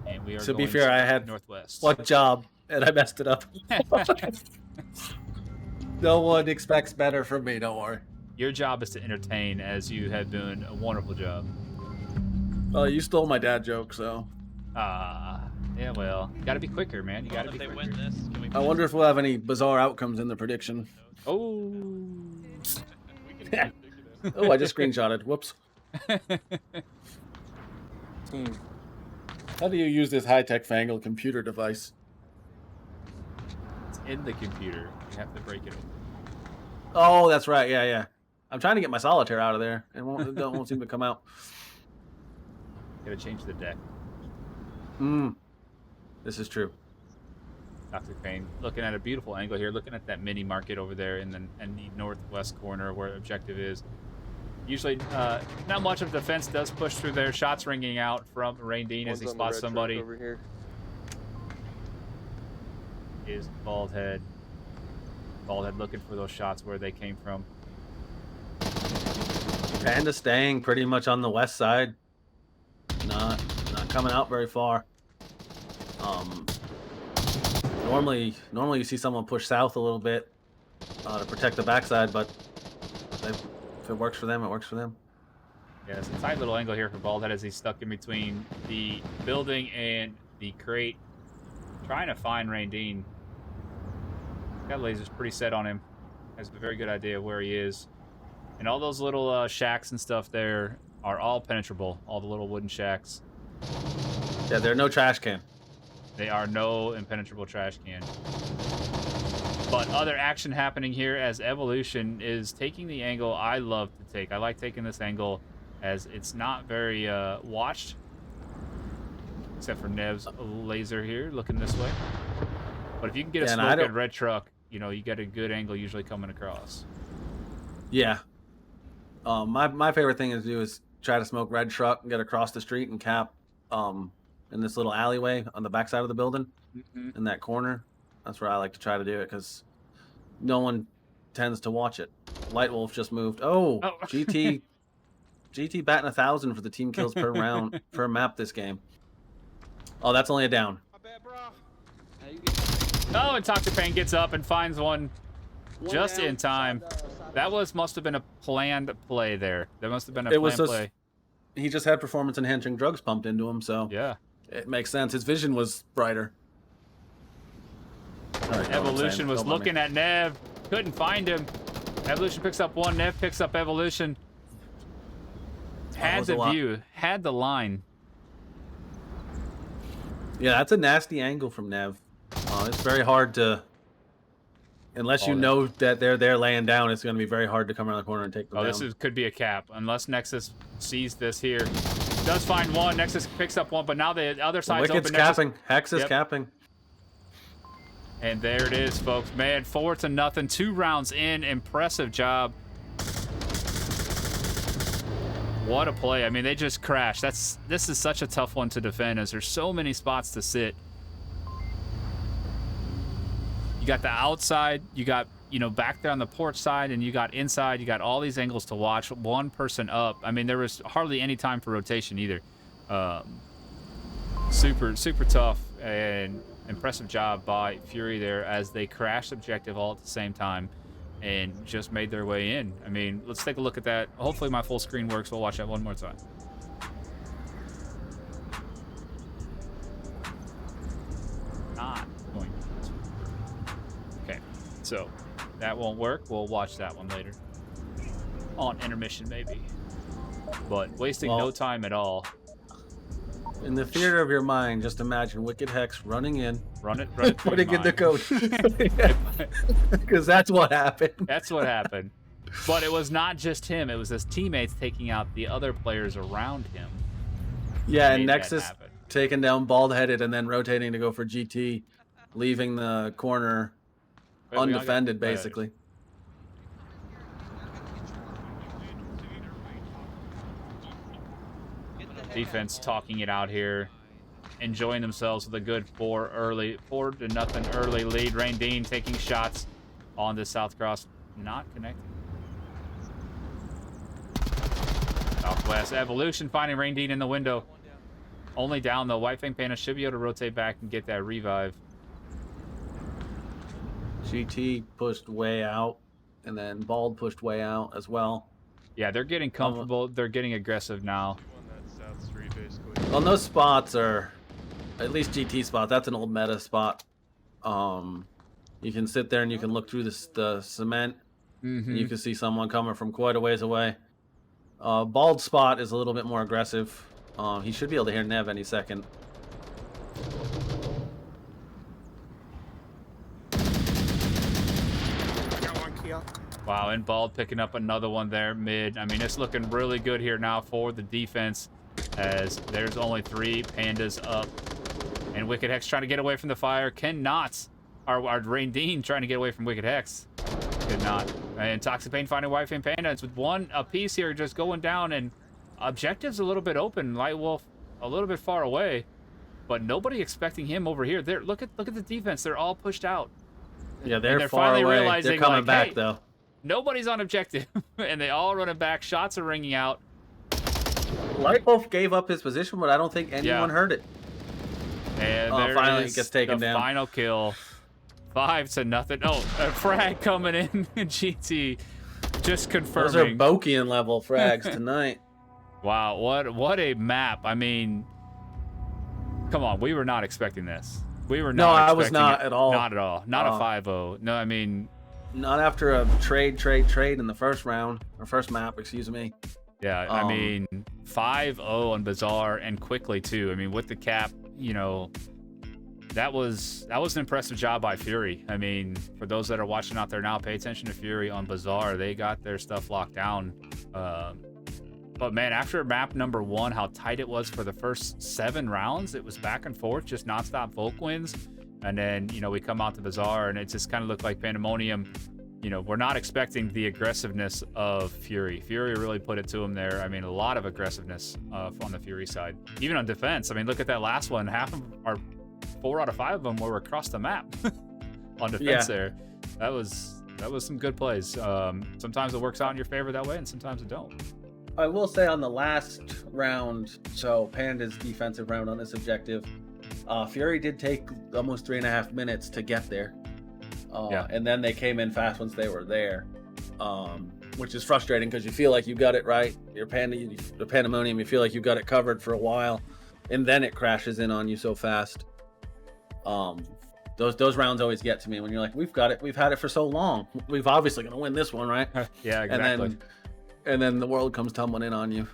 and we are
To
going
be fair, I had
northwest.
one job, and I messed it up. No one expects better from me, don't worry.
Your job is to entertain, as you have done a wonderful job.
Well, you stole my dad joke, so.
Yeah, well, you got to be quicker, man. You got to
If
be
they
quicker.
win this, can we
I wonder if we'll have any bizarre outcomes in the prediction.
Oh.
we can predict it.
Oh, I just screenshotted. Whoops. How do you use this high-tech fangled computer device?
It's in the computer. You have to break it open.
Oh, that's right. Yeah, yeah. I'm trying to get my solitaire out of there. It won't seem to come out.
Got to change the deck.
This is true.
Toxic Pain. Looking at a beautiful angle here. Looking at that mini market over there in the northwest corner where objective is. Usually, not much of defense does push through there. Shots ringing out from Raindeen as he
One's on the
spots
red truck
somebody.
over here.
Is Baldhead. Baldhead looking for those shots where they came from.
Panda staying pretty much on the west side. Not coming out very far. Normally you see someone push south a little bit to protect the backside, but if it works for them, it works for them.
Yeah, it's a tight little angle here for Baldhead as he's stuck in between the building and the crate. Trying to find Raindeen. That laser's pretty set on him. Has a very good idea of where he is. And all those little shacks and stuff there are all penetrable. All the little wooden shacks.
Yeah, there are no trash can.
They are no impenetrable trash can. But other action happening here as Evolution is taking the angle I love to take. I like taking this angle as it's not very watched. Except for Nev's laser here, looking this way. But if you can get a
Yeah, and I
smoke
don't-
at red truck, you know, you get a good angle usually coming across.
Yeah. My favorite thing to do is try to smoke red truck and get across the street and cap in this little alleyway on the backside of the building in that corner. That's where I like to try to do it because no one tends to watch it. Light Wolf just moved. Oh. GT batting 1,000 for the team kills per round per map this game. Oh, that's only a down.
My bad, bro.
Oh, and Toxic Pain gets up and finds one just
down.
in time. That must have been a planned play there. There must have been a
It was
planned
just-
play.
He just had performance enhancing drugs pumped into him, so
Yeah.
it makes sense. His vision was brighter. All right, know what I'm
Evolution
saying.
was
Don't mind
looking
me.
at Nev. Couldn't find him. Evolution picks up one. Nev picks up Evolution. Had
was a
the
lot.
view. Had the line.
Yeah, that's a nasty angle from Nev. It's very hard to, unless you
Oh, yeah.
know that they're there laying down. It's going to be very hard to come around the corner and take them
Oh,
down.
this could be a cap. Unless Nexus sees this here. Does find one. Nexus picks up one, but now the other side's
Wicked's
open. Nexus-
capping. Hex is
Yep.
capping.
And there it is, folks. Man, 4-0. 2 rounds in. Impressive job. What a play. I mean, they just crashed. This is such a tough one to defend as there's so many spots to sit. You got the outside, you got, back there on the porch side, and you got inside. You got all these angles to watch. One person up. I mean, there was hardly any time for rotation either. Super, super tough and impressive job by Fury there as they crashed objective all at the same time. and just made their way in. I mean, let's take a look at that. Hopefully my full screen works. We'll watch that one more time. Not going to. Okay, so that won't work. We'll watch that one later. On intermission, maybe. But wasting no time at all.
In the theater of your mind, just imagine Wicked Hex running in.
Run it
putting in the code. Because that's what happened.
That's what happened. But it was not just him. It was his teammates taking out the other players around him.
Yeah, and Nexus taking down Bald-Headed and then rotating to go for GT, leaving the corner undefended, basically.
Defense talking it out here, enjoying themselves with a good 4-0 early lead. Rain Dean taking shots on the South Cross, not connecting. Southwest Evolution finding Rain Dean in the window. Only down though. White Fang Panda should be able to rotate back and get that revive.
GT pushed way out, and then Bald pushed way out as well.
Yeah, they're getting comfortable. They're getting aggressive now.
Well, those spots are, at least GT spot, that's an old meta spot. You can sit there and you can look through the cement. And you can see someone coming from quite a ways away. Bald spot is a little bit more aggressive. He should be able to hear Nev any second.
I got one kill.
Wow, and Bald picking up another one there mid. I mean, it's looking really good here now for the defense, as there's only 3 pandas up. And Wicked Hex trying to get away from the fire. Cannot. Our Rain Dean trying to get away from Wicked Hex. Could not. And Toxic Pain finding White Fang Panda. It's with one apiece here just going down, and objectives a little bit open. Light Wolf a little bit far away, but nobody expecting him over here. There, look at the defense. They're all pushed out.
Yeah, they're far
finally
away.
Realizing,
they're coming
like,
back
hey,
though.
Nobody's on objective, and they all running back. Shots are ringing out.
Light Wolf gave up his position, but I don't think anyone heard it.
And
finally it gets taken down.
Final kill. 5-0. Oh, a frag coming in. GT just confirming.
Those are Bokian level frags tonight.
Wow, what a map. I mean, come on, we were not expecting this. We were not.
No, I
expecting
was not
it.
at all.
Not at all. Not a 5-0. No, I mean,
not after a trade in the first round or first map, excuse me.
Yeah, I mean, 5-0 on Bazaar, and quickly too. I mean, with the cap, you know, that was an impressive job by Fury. I mean, for those that are watching out there now, pay attention to Fury on Bazaar. They got their stuff locked down. But man, after map number 1, how tight it was for the first 7 rounds. It was back and forth, just nonstop Volk wins. And then, you know, we come out to Bazaar, and it just kind of looked like Pandamonium. You know, we're not expecting the aggressiveness of Fury. Fury really put it to him there. I mean, a lot of aggressiveness on the Fury side. Even on defense. I mean, look at that last one. Half of our 4 out of 5 of them were across the map on defense there. That was some good plays. Sometimes it works out in your favor that way, and sometimes it don't.
I will say on the last round, so Panda's defensive round on this objective, Fury did take almost 3.5 minutes to get there. And then they came in fast once they were there, which is frustrating because you feel like you got it right. The Pandamonium, you feel like you got it covered for a while, and then it crashes in on you so fast. Those rounds always get to me when you're like, we've got it, we've had it for so long, we've obviously gonna win this one, right?
Yeah, exactly.
And then the world comes tumbling in on you.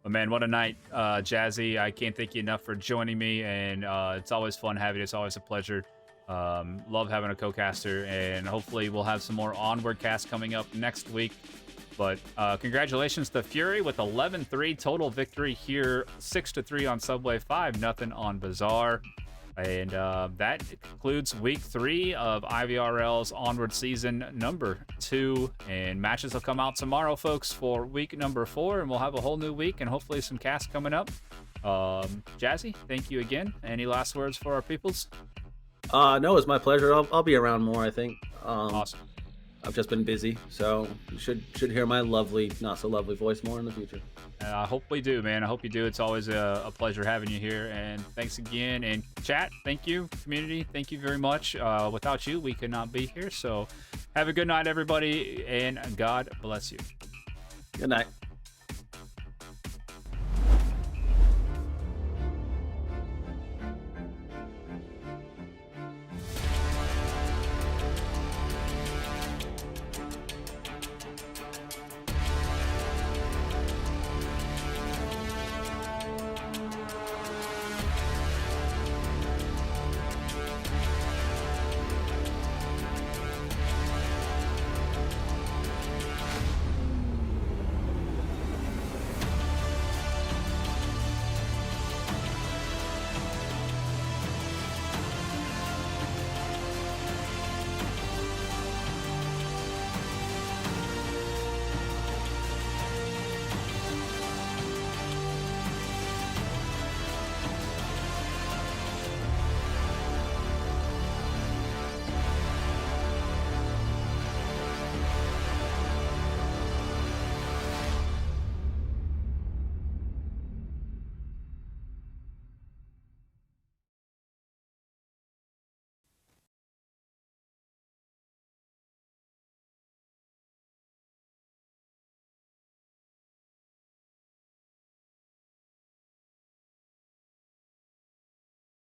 But man, what a night. Jazzy, I can't thank you enough for joining me, and it's always fun having you. It's always a pleasure. Love having a co-caster, and hopefully we'll have some more Onward cast coming up next week. But congratulations to Fury with 11-3 total victory here, 6-3 on Subway, 5-0 on Bazaar. And that concludes week 3 of IVRL's Onward season number 2. And matches will come out tomorrow, folks, for week number 4. And we'll have a whole new week and hopefully some casts coming up. Jazzy, thank you again. Any last words for our peoples?
No, it's my pleasure. I'll be around more, I think.
Awesome.
I've just been busy, so you should hear my lovely, not so lovely voice more in the future.
I hope we do, man. I hope you do. It's always a pleasure having you here. And thanks again. And chat, thank you. Community, thank you very much. Without you, we could not be here. So have a good night, everybody, and God bless you.
Good night.